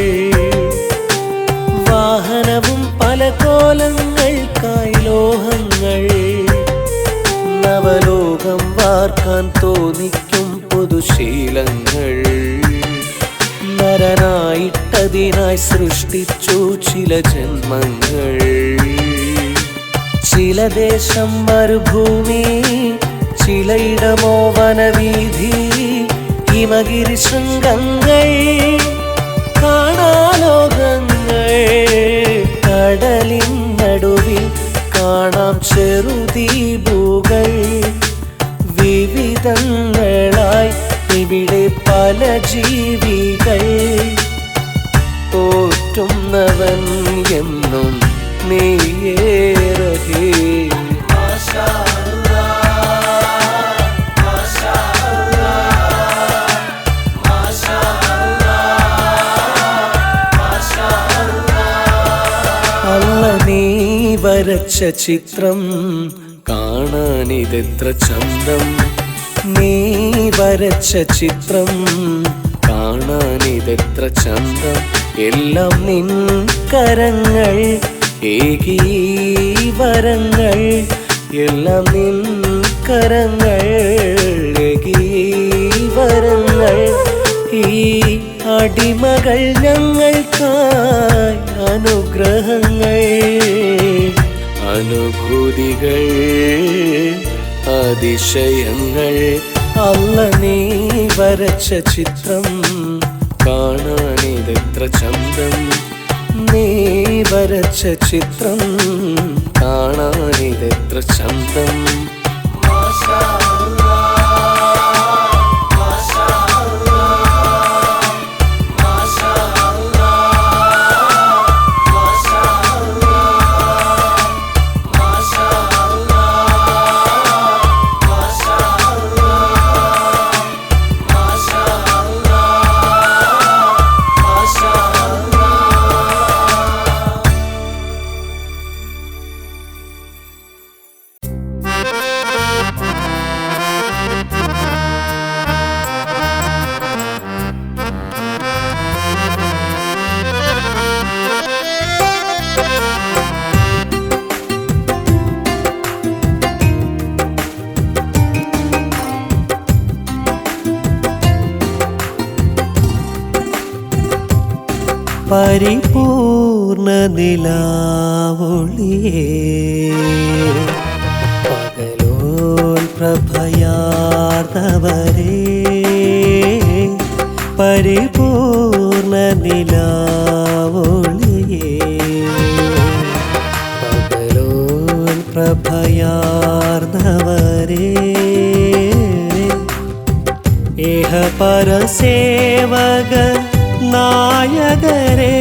വാഹനവും പല കോലങ്ങൾക്കായി ലോഹങ്ങൾ നവലോകം വാർക്കാൻ തോന്നിക്കും പുതുശീലങ്ങൾ നരനായിട്ടതിനായി സൃഷ്ടിച്ചു ചില ജന്മങ്ങൾ ചില ദേശം മരുഭൂമി ചിലയിടമോ വനവീഥി ഹിമഗിരി ശൃംഗങ്ങൾ കാണാലോകങ്ങൾ കടലിൻ നടുവിൽ കാണാം ചെറുദ്വീപുകൾ വിവിധങ്ങളായി ഇവിടെ പല ജീവികൾ പോറ്റുന്നവൻ എന്നും നീയേറഹേ അല്ല നീ വരച്ച ചിത്രം കാണാനിതെത്ര ചന്തം നീ വരച്ച ചിത്രം കാണാനിതെത്ര ചന്തം എല്ലാം നിൻ കരങ്ങൾ ഏകീ വരങ്ങൾ എല്ലാം നിൻ കരങ്ങൾ ഏകീ വരങ്ങൾ ഈ അടിമകൾ ഞങ്ങൾക്കായി അനുഗ്രഹങ്ങൾ അനുഭൂതികൾ അതിശയങ്ങൾ അല്ല നീ വരച്ച ചിത്രം കാണാനിതെത്ര ചന്തം നീ വരച്ച ചിത്രം കാണാനിതെത്ര ചന്തം പരിപൂർണ നിലാവൊളിയേ പകലോൻ പ്രഭയാർന്നവരേ പരിപൂർണ നിലാവൊളിയേ പകലോൻ പ്രഭയാർന്നവരേ ഏഹ പരസേവക നായകരേ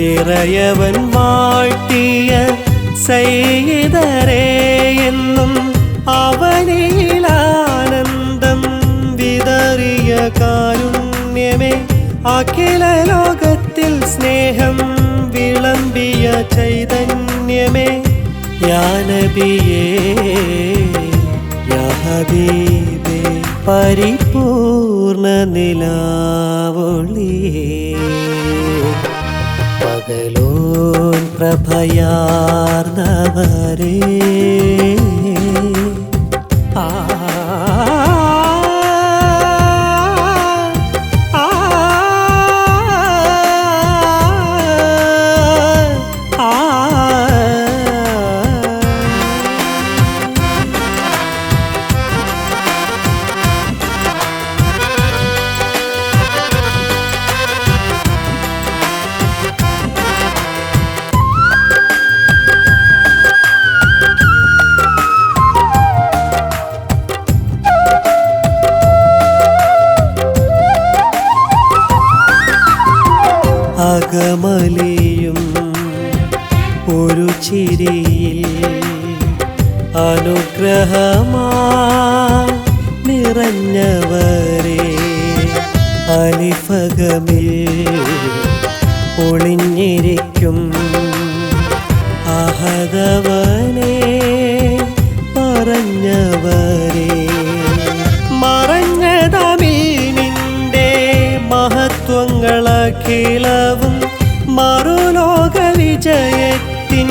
ഇറയവൻ വാഴ്ത്തിയ സയ്യിദരേ എന്നും അവനിലാനന്ദം വിതറിയ കാരുണ്യമേ അഖില ലോകത്തിൽ സ്നേഹം വിളമ്പിയ ചൈതന്യമേ യാ നബിയേ യാ ഹബീബേ പരിപൂർണ നിലാവൊളിയേ പകലോൻ പ്രഭയാർന്നവരേ ആ അകമലിയും ഒരു ചിരിയിൽ അനുഗ്രഹമായി നിറഞ്ഞവരെ അലിഫകമിൽ ഒളിഞ്ഞിരിക്കും അഹദവനെ പറഞ്ഞവരെ മറഞ്ഞതമിൽ നിന്റെ മഹത്വങ്ങളഖിലവും മറുലോക വിജയത്തിൻ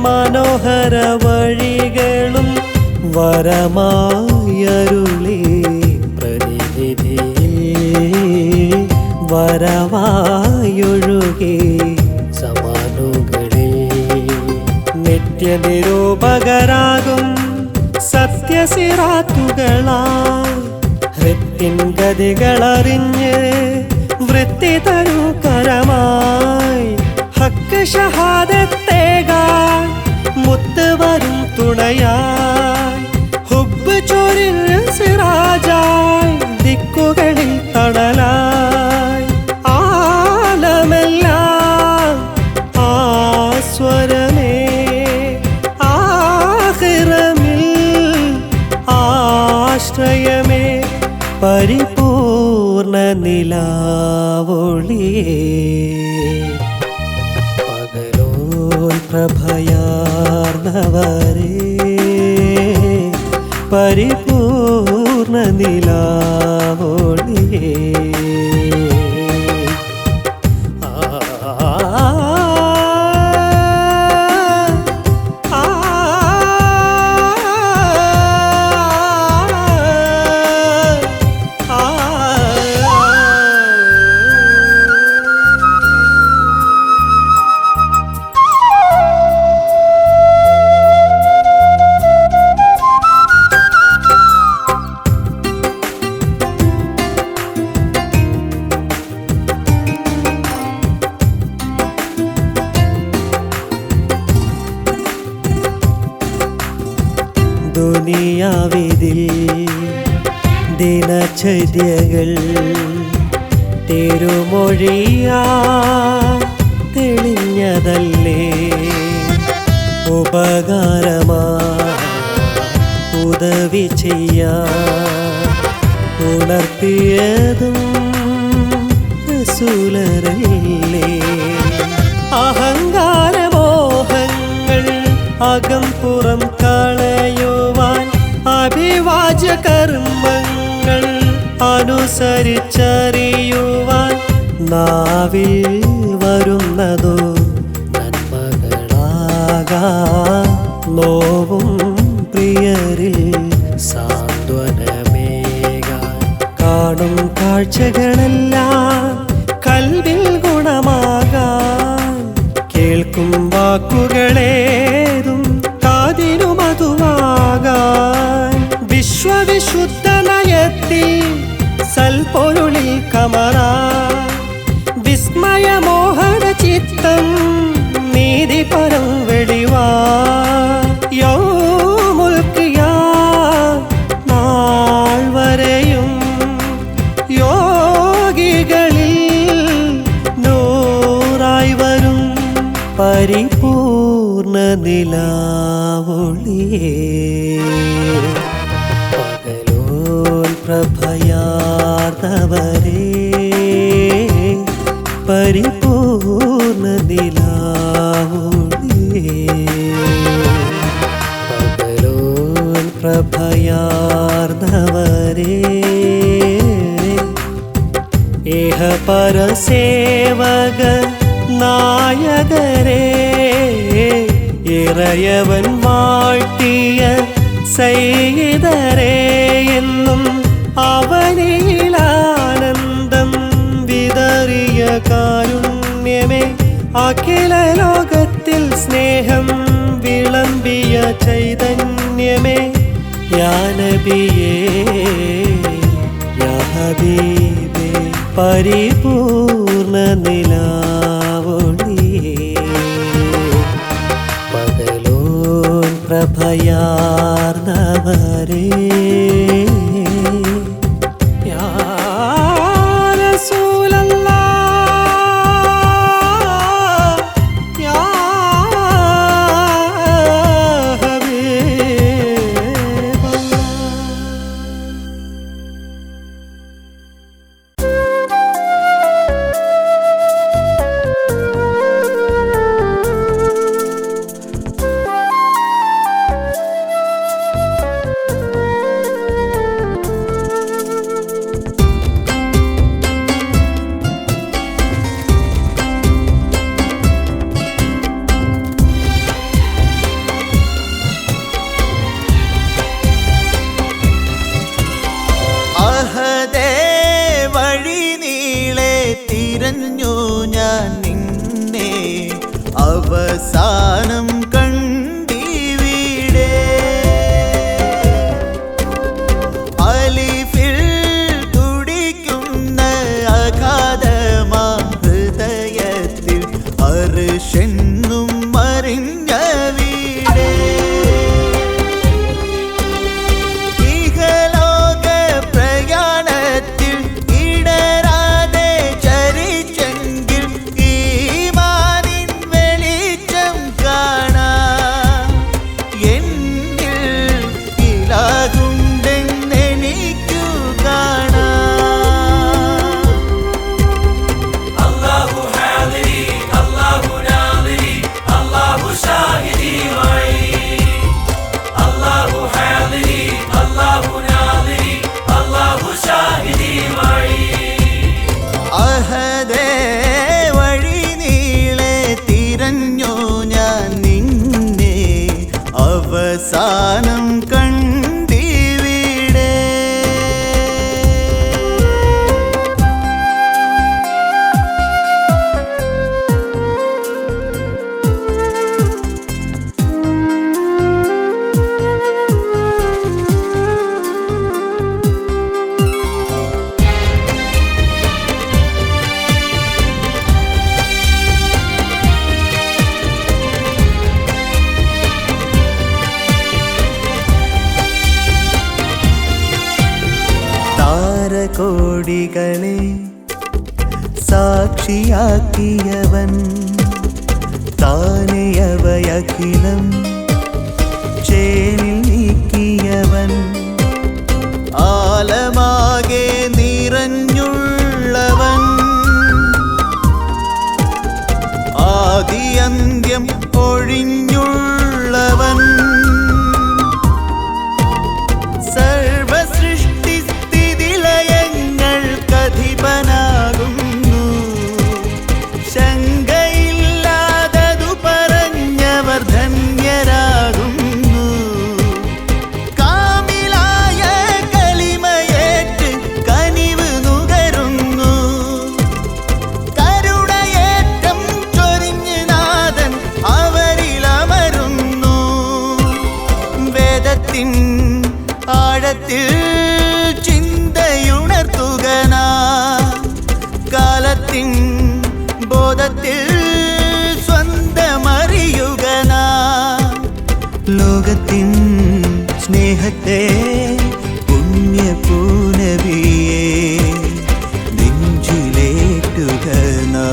മനോഹര വഴികളും വരമായരുളി പ്രതിനിധിയിൽ വരവായൊഴുകി സമാനുകളിൽ നിത്യനിരൂപകരാകും സത്യസിറാത്തുകളാൽ ഹൃത്തിൻ ഗതികളറിഞ്ഞ് വൃത്തി തരൂ കരമായി ഹക്ക് ഷഹാദത്തേകാൻ മുത്ത് വരും തുണയായി ഹുബ്ബ് ചൊരിൽ സിറാജായി ദിക്കുകളിൽ തണലായി ആലമെല്ലാം ആസ്വരമേ ആഖിറമിൽ ആശ്രയമേ പരിപൂർണ നിലാവൊളിയേ പകലോൻ പ്രഭയാർന്നവരേ പരിപൂർണ നിലാവൊളിയേ ദുനിയാവിതിൽ ദിനചര്യകൾ തിരുമൊഴിയാ തെളിഞ്ഞതല്ലേ ഉപകാരമാ ഉദവി ചെയ്യാൻ ഉണർത്തിയതും റസൂലരല്ലേ അഹങ്കാരമോഹങ്ങൾ അകം പുറം കളയുവാൻ അഭിവാജ്യ കർമ്മങ്ങൾ അനുസരിച്ചറിയുവാൻ നാവിൽ വരുന്നതോ നന്മകളാകാൻ നോവും പ്രിയരിൽ സാന്ത്വനമേകാൻ കാണും കാഴ്ചകളെല്ലാം കൽവിൽ ഗുണമാകാൻ കേൾക്കും വാക്കുകളേതും കാതിനു മധുവാകാൻ വിശ്വവിശുദ്ധ നയത്തിൽ സൽപൊരുളിൽ കമറാ വിസ്മയമോഹന ചിത്തം നീതി പരം വെളിവാ യൗമുൽ ഖിയാമ നാൾ വരെയും യോഗികളിൽ നൂറായി വരും പരിപൂർണ നിലാവൊളിയേ പകലോൻ പ്രഭയാർന്നവരേ പരിപൂർണ നിലാവൊളിയേ പകലോൻ പ്രഭയാർന്നവരേ ഇഹപരസേവക നായകരേ ഇറയവൻ വാഴ്ത്തിയ സയ്യിദരേ എന്നും അവനിലാനന്ദം വിതറിയ കാരുണ്യമേ അഖില ലോകത്തിൽ സ്നേഹം വിളമ്പിയ ചൈതന്യമേ യാ നബിയേ യാ ഹബീബേ പരിപൂർണ നിലാവൊളിയേ പകലോൻ പ്രഭയാർന്നവരേ യാ റസൂലല്ലാഹ് യാ ഹബീബല്ലാഹ്. അഹദേ വഴി നീളെ തിരഞ്ഞു ഞാൻ നിന്നെ അവസാനം കണ്ടിവിടെ അലിഫിൽ തുടിക്കുന്ന അഗാധമാ ഹൃദയത്തിൽ അർശെന്നും മറിഞ്ഞ വീടേ ഇഹലോക പ്രയാണത്തിൽ ഇടരാതെ ചരിച്ചെങ്കിൽ ഈമാനിൻ വെളിച്ചം കാണാം എന്നിൽ ഇലാകുണ്ടെന്നെനിക്കു കാണാം അല്ലാഹു ഹാദിരി അല്ലാഹു നാദിരി അല്ലാഹു ഷാഹിദി മഈ അല്ലാഹു ഹാദിരി അല്ലാഹു നാദിരി അല്ലാഹു ഷാഹിദി മഈ അഹദേ വഴി നീളെ തിരഞ്ഞു ഞാൻ നിന്നെ അവസാനം കണ്ടിവിടെ താരകോടികളെ സാക്ഷിയാക്കിയവൻ താനെയവയഖിലം ചേനിൽ നീക്കിയവൻ ആലമാകെ നിറഞ്ഞുള്ളവൻ ആദിയന്ത്യം ഒഴിഞ്ഞുള്ളവൻ സർവസൃഷ്ടി സ്ഥിതിലയങ്ങൾക്കധിപനാകുന്നു ശങ്കയില്ലാതതു പറഞ്ഞവർ ധന്യരാകുന്നു കാമിലായ കലിമയേറ്റ് കനിവ് നുകരുന്നു കരുണയേറ്റം ചൊരിഞ്ഞ് നാഥൻ അവരിലമരുന്നു വേദത്തിൻ ആഴത്തിൽ ചിന്തയുണർത്തുകനാ കാലത്തിൻ ബോധത്തിൽ സ്വന്തമറിയുകനാ ലോകത്തിൻ സ്നേഹത്തെ പുണ്യപൂനവിയെ നെഞ്ചിലേറ്റുകനാ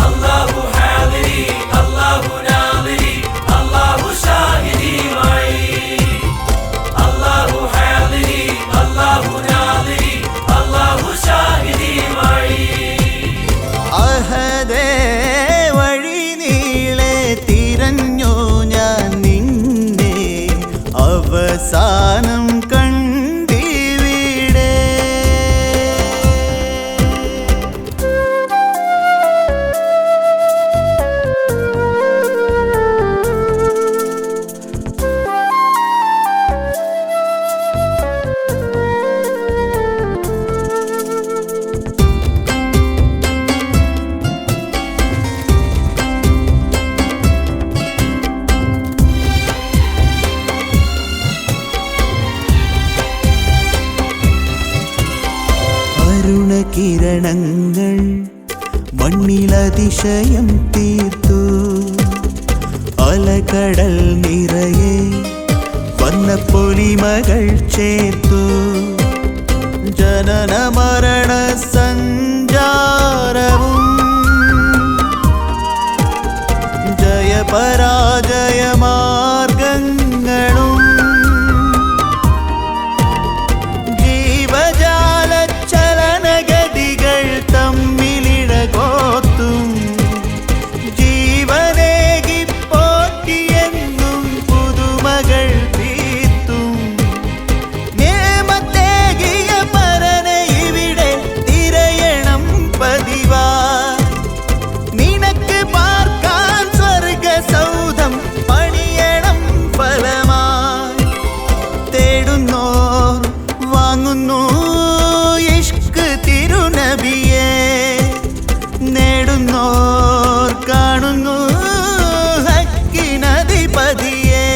അല്ലാഹു ഹാദിരി അല്ലാഹു നാദിരി അല്ലാഹു ഷാഹിദി മഈ അല്ലാഹു ഹാദിരി അല്ലാഹു നാദിരി അല്ലാഹു ഷാഹിദി മഈ അഹദേ വഴി നീളെ തിരഞ്ഞു ഞാൻ നിന്നെ അവസാനം മണ്ണിലതിശയം തീർത്തു. അലകടൽ നിറയെ വർണ്ണപ്പൊലിമകൾ ചേർത്തു. ജനന മരണ സഞ്ചാരവും ജയപരാജയ മാർഗങ്ങളും ജീവജാല ചലനഗതികൾ തമ്മിലിഴകോത്തും ജീവനേകി പോറ്റിയെന്നും പുതുമകൾ തീർത്തും നേമത്തേകിയ പരനെ ഇവിടെ തിരയണം പതിവാ. നിനക്ക് പാർക്കാൻ സ്വർഗസൗധം പണിയണം ഫലമായി. തേടുന്നോർ വാങ്ങുന്നു ഇഷ്ക് തിരുനബിയെ, നേടുന്നോർ കാണുന്നു ഹക്കിനധിപതിയെ.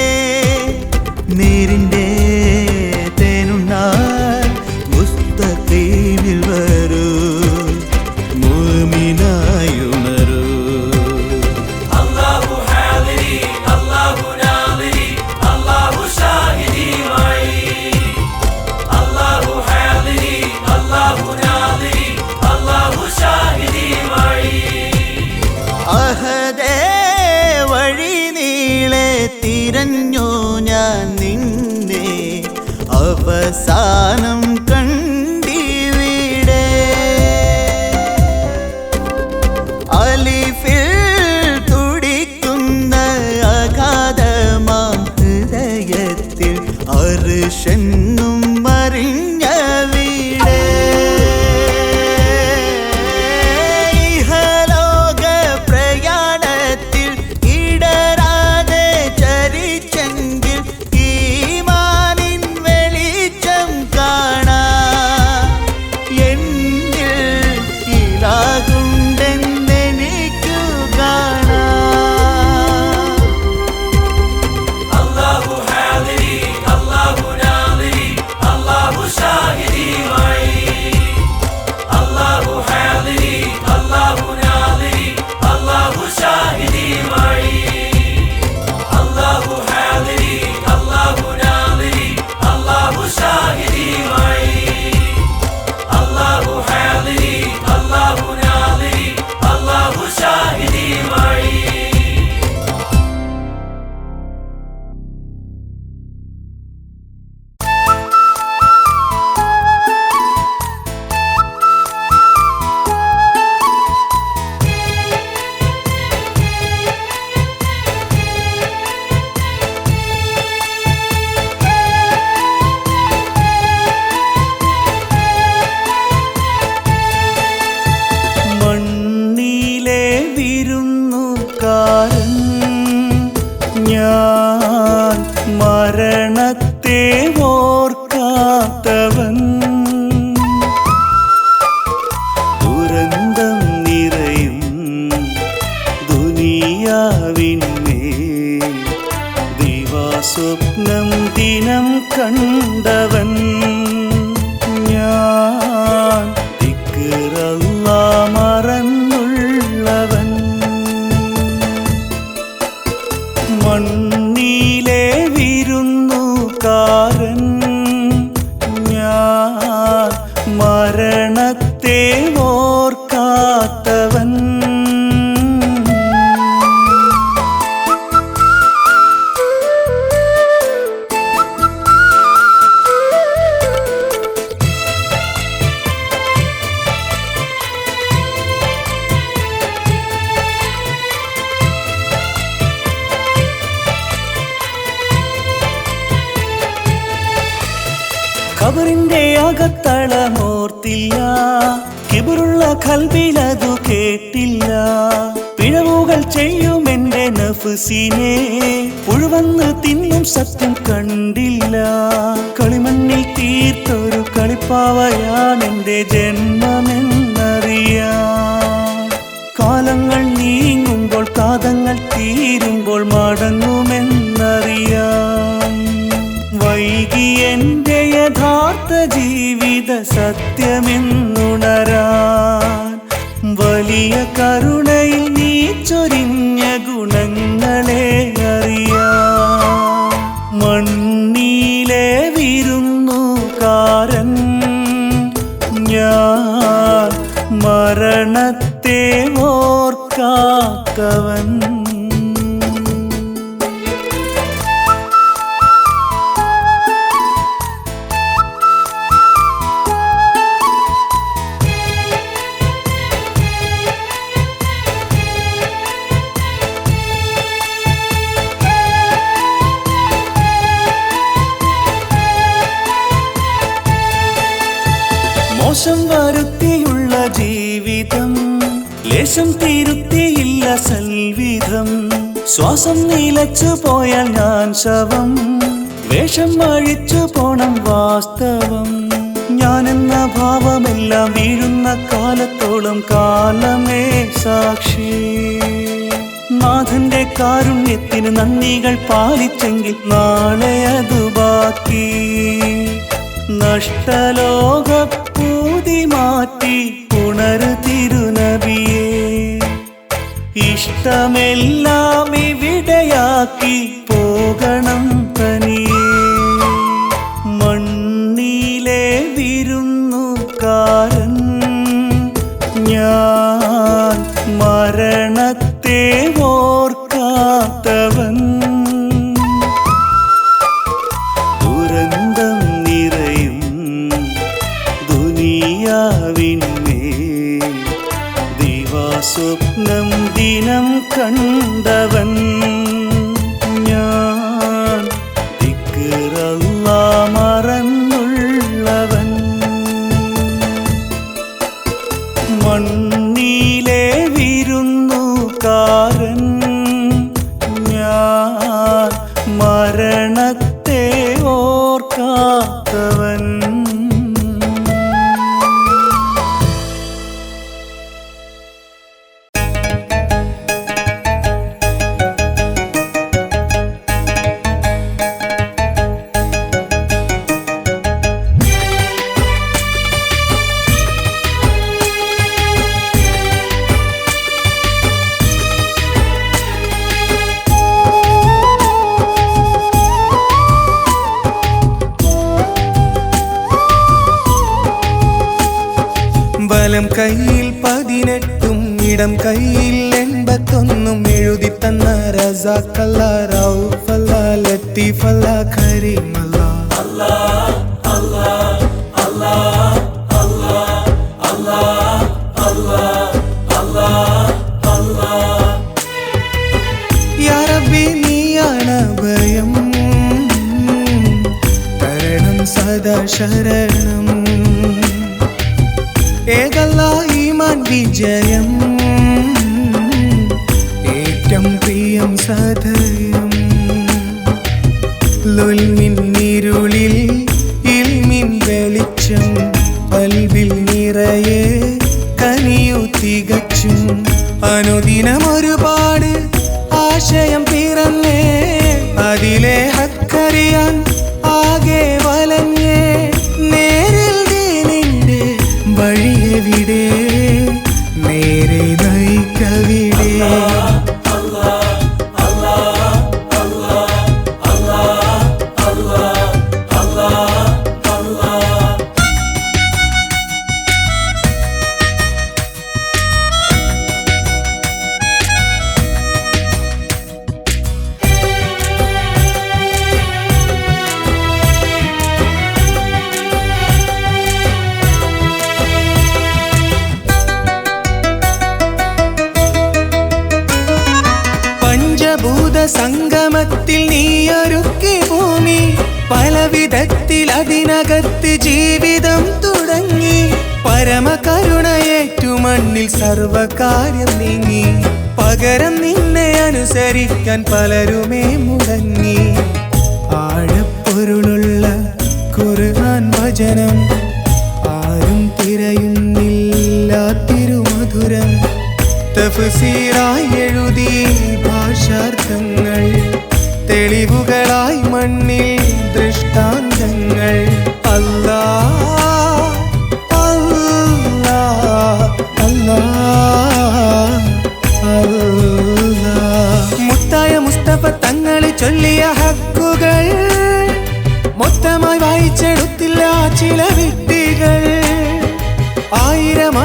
നേരിൻ്റെ തേനുണ്ണാൻ മുസ്തഖീമിൽ വരൂ, മുഅ്മിനായുണരൂ. അഹദേ വഴി നീളെ തിരഞ്ഞു ഞാൻ നിന്നെ, അവസാനം കണ്ടിവിടെ. അലിഫിൽ തുടിക്കുന്ന അഗാധമാം ഹൃദയത്തിൽ അർശെന്നും മറിഞ്ഞവിടെ. ഇഹലോക പ്രയാണത്തിൽ ഇടരാതെ ചരിച്ചെങ്കിൽ ഈമാനിൻ വെളിച്ചം കാണാം. എന്നിൽ ഇലാകുണ്ടെന്നെനിക്കു കാണാം. മണ്ണിലെ വിരുന്നുകാരൻ ഞാൻ, മരണത്തെ ഓർക്കാത്തവൻ. ദുരന്തം നിറയും ദുനിയാവിന്മേൽ ദിവാസ്വപ്നം ദിനം കണ്ടവൻ ഞാൻ. ദിക്റല്ലാ മറന്നുള്ളവൻ. മണ്ണിലെ വിരുന്നുകാരൻ ഞാൻ, മരണത്തെ ഓർക്കാത്തവൻ. ഖബറിന്റെ അകത്തളമോർത്തില്ല, കിബറുള്ള ഖൽബിലതു കേട്ടില്ല. പിഴവുകൾ ചെയ്യുമെന്റെ നഫ്സിനെ പുഴുവന്ന് തിന്നും സത്യം കണ്ടില്ല. കളിമണ്ണിൽ തീർത്തൊരു കളിപ്പാവയാണെന്റെ ജന്മമെന്നറിയാം. കാലങ്ങൾ നീങ്ങുമ്പോൾ കാതങ്ങൾ തീരുമ്പോൾ മടങ്ങുമെന്നറിയാം. വൈകി എൻ്റെ യഥാർത്ഥ ജീവിത സത്യമെന്നുണരാൻ വലിയ വലിയ കരുണയിൽ നീ ചൊരിഞ്ഞ ഗുണങ്ങളെ അറിയാം. മണ്ണിലെ വിരുന്നുകാരൻ ഞാൻ, മരണത്തെ ഓർക്കാത്തവൻ. മോശം വരുത്തിയുള്ള ജീവിതം, ലേശം തിരുത്തിയില്ല സൽവിധം. ശ്വാസം നിലച്ചു പോയാൽ ഞാൻ ശവം, വേഷം അഴിച്ചു പോണം വാസ്തവം. ഞാനെന്ന ഭാവമെല്ലാം വീഴുന്ന കാലത്തോളം കാലമേ സാക്ഷി. നാഥന്റെ കാരുണ്യത്തിന് നന്ദികൾ പാലിച്ചെങ്കിൽ നാളെ അതു ബാക്കി. നഷ്ടലോകപ്പൂതി മാറ്റി ഉണരു തിരുനബിയേ, ഇഷ്ടമെല്ലാം ഇവിടെയാക്കി പോകണം തനിയേ. മണ്ണിലെ വിരുന്നുകാരൻ ഞാൻ, മരണത്തെ ഓർക്കാത്തവൻ. ദുരന്തം നിറയും ദുനിയാവിന്മേൽ ദിവാസ്വപ്നം ദിനം കണ്ടവൻ ഞാൻ, ദിക്റല്ലാഹ് മറന്നുള്ളവൻ. മണ്ണിലെ വിരുന്നുകാരൻ ഞാൻ, മരണത്തെ ഓർക്കാത്തവൻ. വലം കയ്യിൽ 18 ഇടം കയ്യിൽ 81 എഴുതി തന്ന റസാഖല്ല, റൌഫല്ല, ലത്തീഫല്ല, കരീമല്ല. യാ റബ്ബി നീയാണ് ഭയം, തരണം സദാ ശരണം. ഏകല്ല ഈമാൻ വിജയം, ഏറ്റം പ്രിയം സദയം. ലുൽമിൻ ഇരുളിൽ ഇൽമിൻ വെളിച്ചം, പൽബിൽ നിറയെ കനിയു തികച്ചും. അനുദിനം ഒരുപാട് ആശയം പിറന്നേ, അതിലെ ഹക്കറിയാൻ ആകെ വലഞ്ഞേ. നേരിൽ ദീനിന്റെ വഴിയെവിടെ, നേരെ നയിക്കവിടെ. സംഗമത്തിൽ നീയൊരുക്കി ഭൂമി, പലവിധത്തിൽ അതിനകത്ത് ജീവിതം തുടങ്ങി. പരമകരുണയേറ്റു മണ്ണിൽ സർവകാര്യം നീങ്ങി. പകരം നിന്നെ അനുസരിക്കാൻ പലരുമേ മുടങ്ങി. ആഴപ്പൊരുളുള്ള ഖുർആൻ വചനം, ആരും തിരയുന്നില്ല തിരുമധുരം. തഫ്സീറായി എഴുതി ഭാഷാർത്ഥങ്ങൾ, തെളിവുകളായി മണ്ണിൽ ദൃഷ്ടാന്തങ്ങൾ. അല്ലാഹ് അല്ലാഹ് അല്ലാഹ്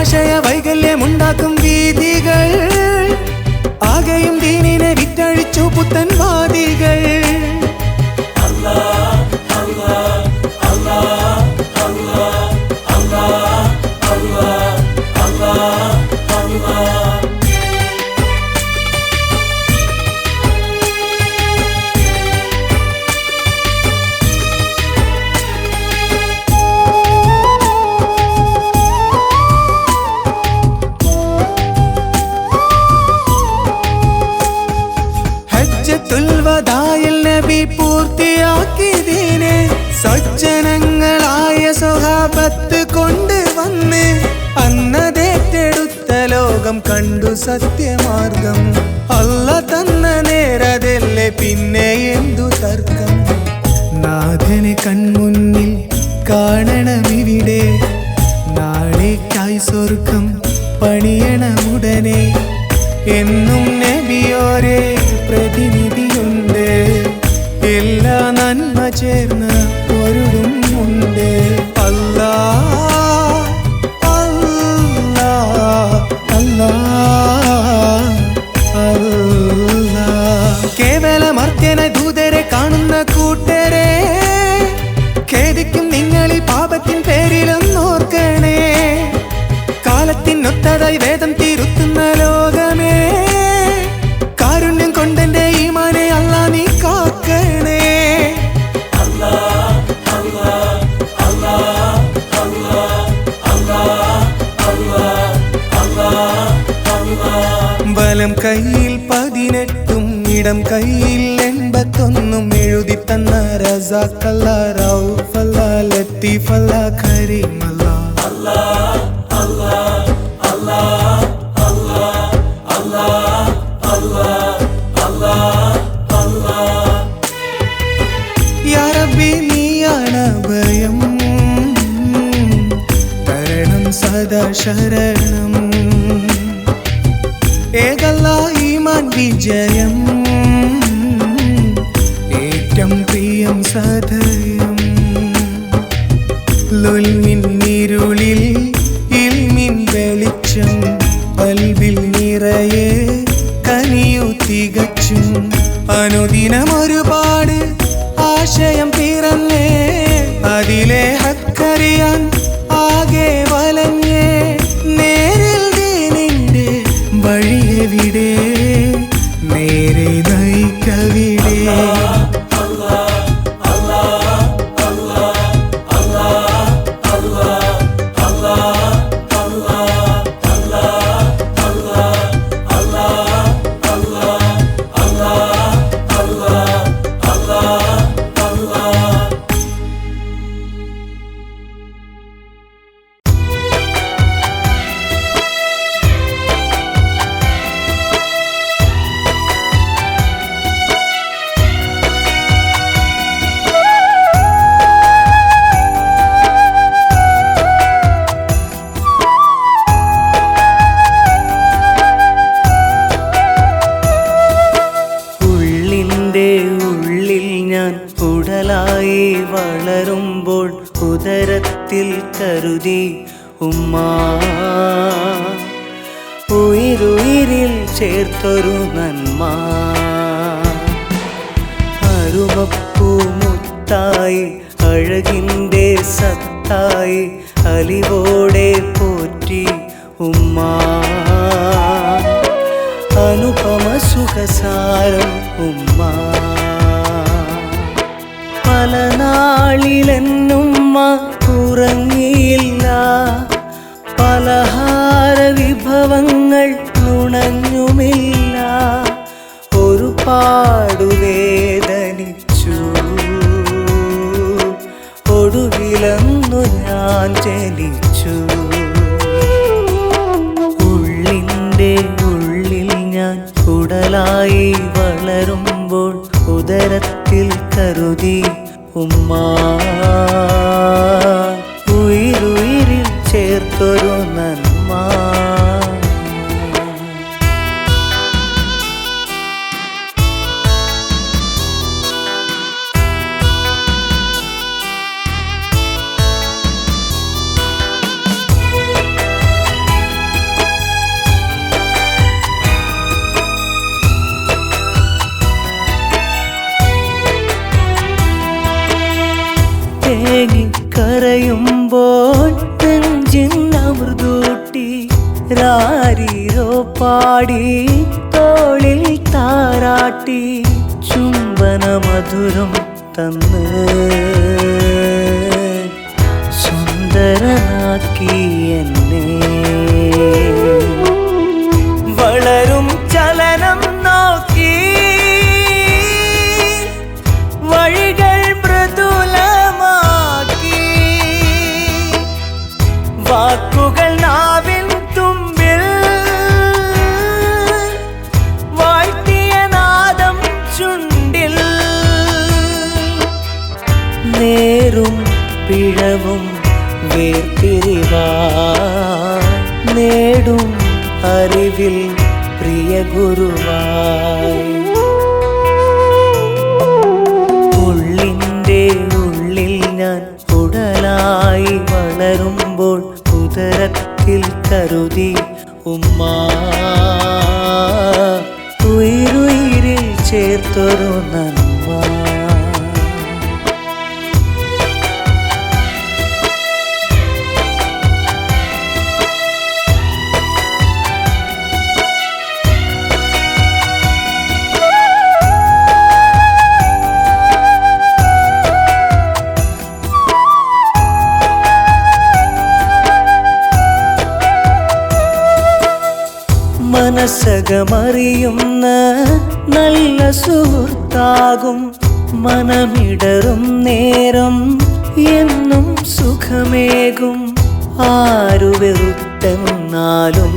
ആശയ വൈകല്യമുണ്ടാക്കും വീതികൾ ആകെയും ദീനിനെ വിറ്റഴിച്ചു പുത്തൻവാദികൾ ഹജ്ജത്തുൽ നബി പൂർത്തിയാക്കിയതിനെ സജ്ജനങ്ങളായ സ്വഹാബത്ത് കൊണ്ടുവന്ന് അന്നതേറ്റെടുത്ത ലോകം കണ്ടു സത്യമാർഗം അല്ല തന്ന നേരതല്ലേ പിന്നെ എന്തു തർക്കം നാഥനെ കൺമുന്നിൽ കാണണമിവിടെ നാളേക്കായി സ്വർഗം പണിയണമുടനെ എന്നും നബിയോരെ പ്രതിനിധിയുണ്ട് എല്ലാ നന്മ ചേർന്ന ഒരുടും ഉണ്ട് അല്ലാ അല്ലാ അല്ലാ അല്ലാ കേവലമർത്യന ദൂതരെ കാണുന്ന കൂട്ടരെ ഖേദിക്കും നിങ്ങളീ പാപത്തിൻ പേരിലൊന്നോർക്കണേ കാലത്തിനൊത്തതായി വേദം തിരുത്തുന്ന ലോകമേ കാരുണ്യം കൊണ്ടെന്റെ ഈമാനെ അല്ലാ നീ കാക്കണേ വലം കയ്യിൽ 18 ഇടം കയ്യിൽ 81 എഴുതി തന്ന റസാഖല്ല റൌഫല്ല ലത്തീഫല്ല കരീമല്ല യാ റബ്ബി നീയാണ് ഭയം തരണം സദാ ശരണം ഏകല്ല ഈമാൻ വിജയം ഏറ്റം പ്രിയം സദയം ലുൽമിൻ ഇരുളിൽ ഇൽമിൻ വെളിച്ചം പൽവിൽ നിറയെ കനിയു തികച്ചും അനുദിനം ഒരുപാട് ആശയം പിറന്നേ അതിലെ ഹക്കറിയാൻ ആകെ വലഞ്ഞേ നേരിൽ ദീനിന്റെ വഴിയെവിടെ നേരെ നയിക്കവിടെ ഉടലായി വളരുമ്പോൾ ഉദരത്തിൽ കരുതി ഉമ്മ ഉയിരുയിൽ ചേർത്തൊരു നന്മ അരുമപ്പൂമുത്തായി അഴകിൻ്റെ സത്തായി അലിവോടെ പോറ്റി ഉമ്മ അനുപമ സുഖസാരം ഉമ്മ പല നാളിലെന്നുമ്മ ഉറങ്ങിയില്ല പലഹാര വിഭവങ്ങൾ നുണഞ്ഞുമില്ല ഒരുപാടു വേദനിച്ചു ഒടുവിലന്നു ഞാൻ ജനിച്ചു ഉള്ളിൻ്റെ ഉള്ളിൽ ഞാൻ ഉടലായി വളരുമ്പോൾ ഉദരത്തിൽ കരുതി ഉമ്മ ഉയിരുയിൽ ചേർത്തൊരു നന്മ കരയുമ്പോൾ നെഞ്ചിൻ അമൃതൂട്ടി രാരീരോ പാടി തോളിൽ താരാട്ടി ചുംബന മധുരം തന്ന് സുന്ദരനാക്കി എന്നെ വളരും ചലനം നോക്കി വഴികൾ മൃദുലമാക്കി വാക്കുകൾ നാവിൻ തുമ്പിൽ വാഴ്ത്തിയ നാദം ചുണ്ടിൽ നേരും പിഴവും വേർതിരിവാ നേടും അറിവിൽ പ്രിയ ഗുരുവായി ഉള്ളിൻ്റെ ഉള്ളിൽ ഞാൻ ഉടലായി വളരുമ്പോൾ ഉദരത്തിൽ കരുതി ഉമ്മ ഉയിരുയിരിൽ ചേർത്തൊരു നന്മ മനസ്സകമറിയുന്ന നല്ല സുഹൃത്താകും മനമിടറും നേരം എന്നും സുഖമേകും ആരു വെറുത്തെന്നാലും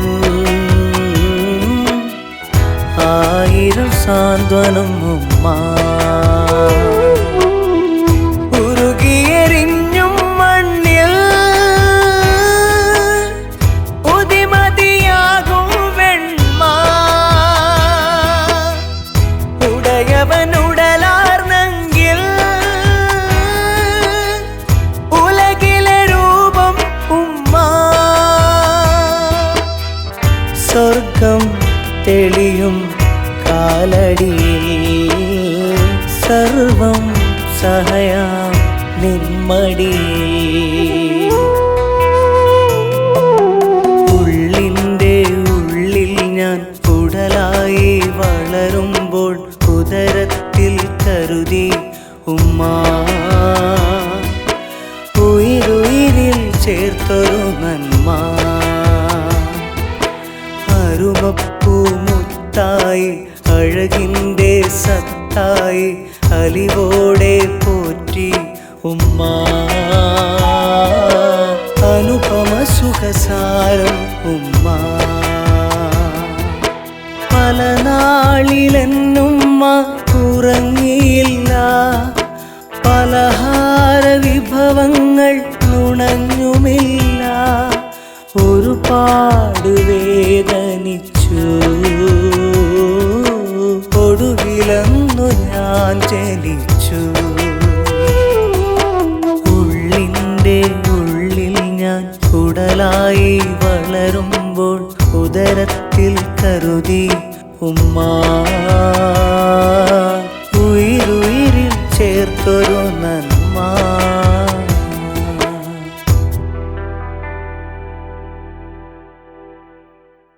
ആയിരം സാന്ത്വനം ഉമ്മ ഉരുകിയെരിഞ്ഞും മണ്ണിൽ ഉദിമതിയാകും വെണ്മ ഉടയവനുടലാർന്നെങ്കിൽ ഉലകിലെ രൂപം ഉമ്മ സ്വർഗം തെളിയും കാലടിയിൽ സർവം സഹയാം നിന്മടിയിൽ ഉള്ളിൻ്റെ ഉള്ളിൽ ഞാൻ ഉടലായി വളരുമ്പോൾ ഉദരത്തിൽ കരുതി ഉമ്മ ഉയിരുയിരിൽ ചേർത്തൊരു നന്മ അരുമപ്പൂമുത്തായി അഴകിൻ്റെ സത്തായി അലിവോടെ പോറ്റി ഉമ്മ അനുപമ സുഖസാരം ഉമ്മ പല നാളിലെന്നുമ്മ ഉറങ്ങിയില്ല പലഹാര വിഭവങ്ങൾ നുണഞ്ഞുമില്ല ഒരുപാട് വേദനിച്ചു ഒടുവിലന്നു ഞാൻ ജനിച്ചു ഉള്ളിൻ്റെ ഉള്ളിൽ ഞാൻ ഉടലായി വളരുമ്പോൾ ഉദരത്തിൽ കരുതി ഉമ്മ ഉയിരുയിരിൽ ചേർത്തൊരു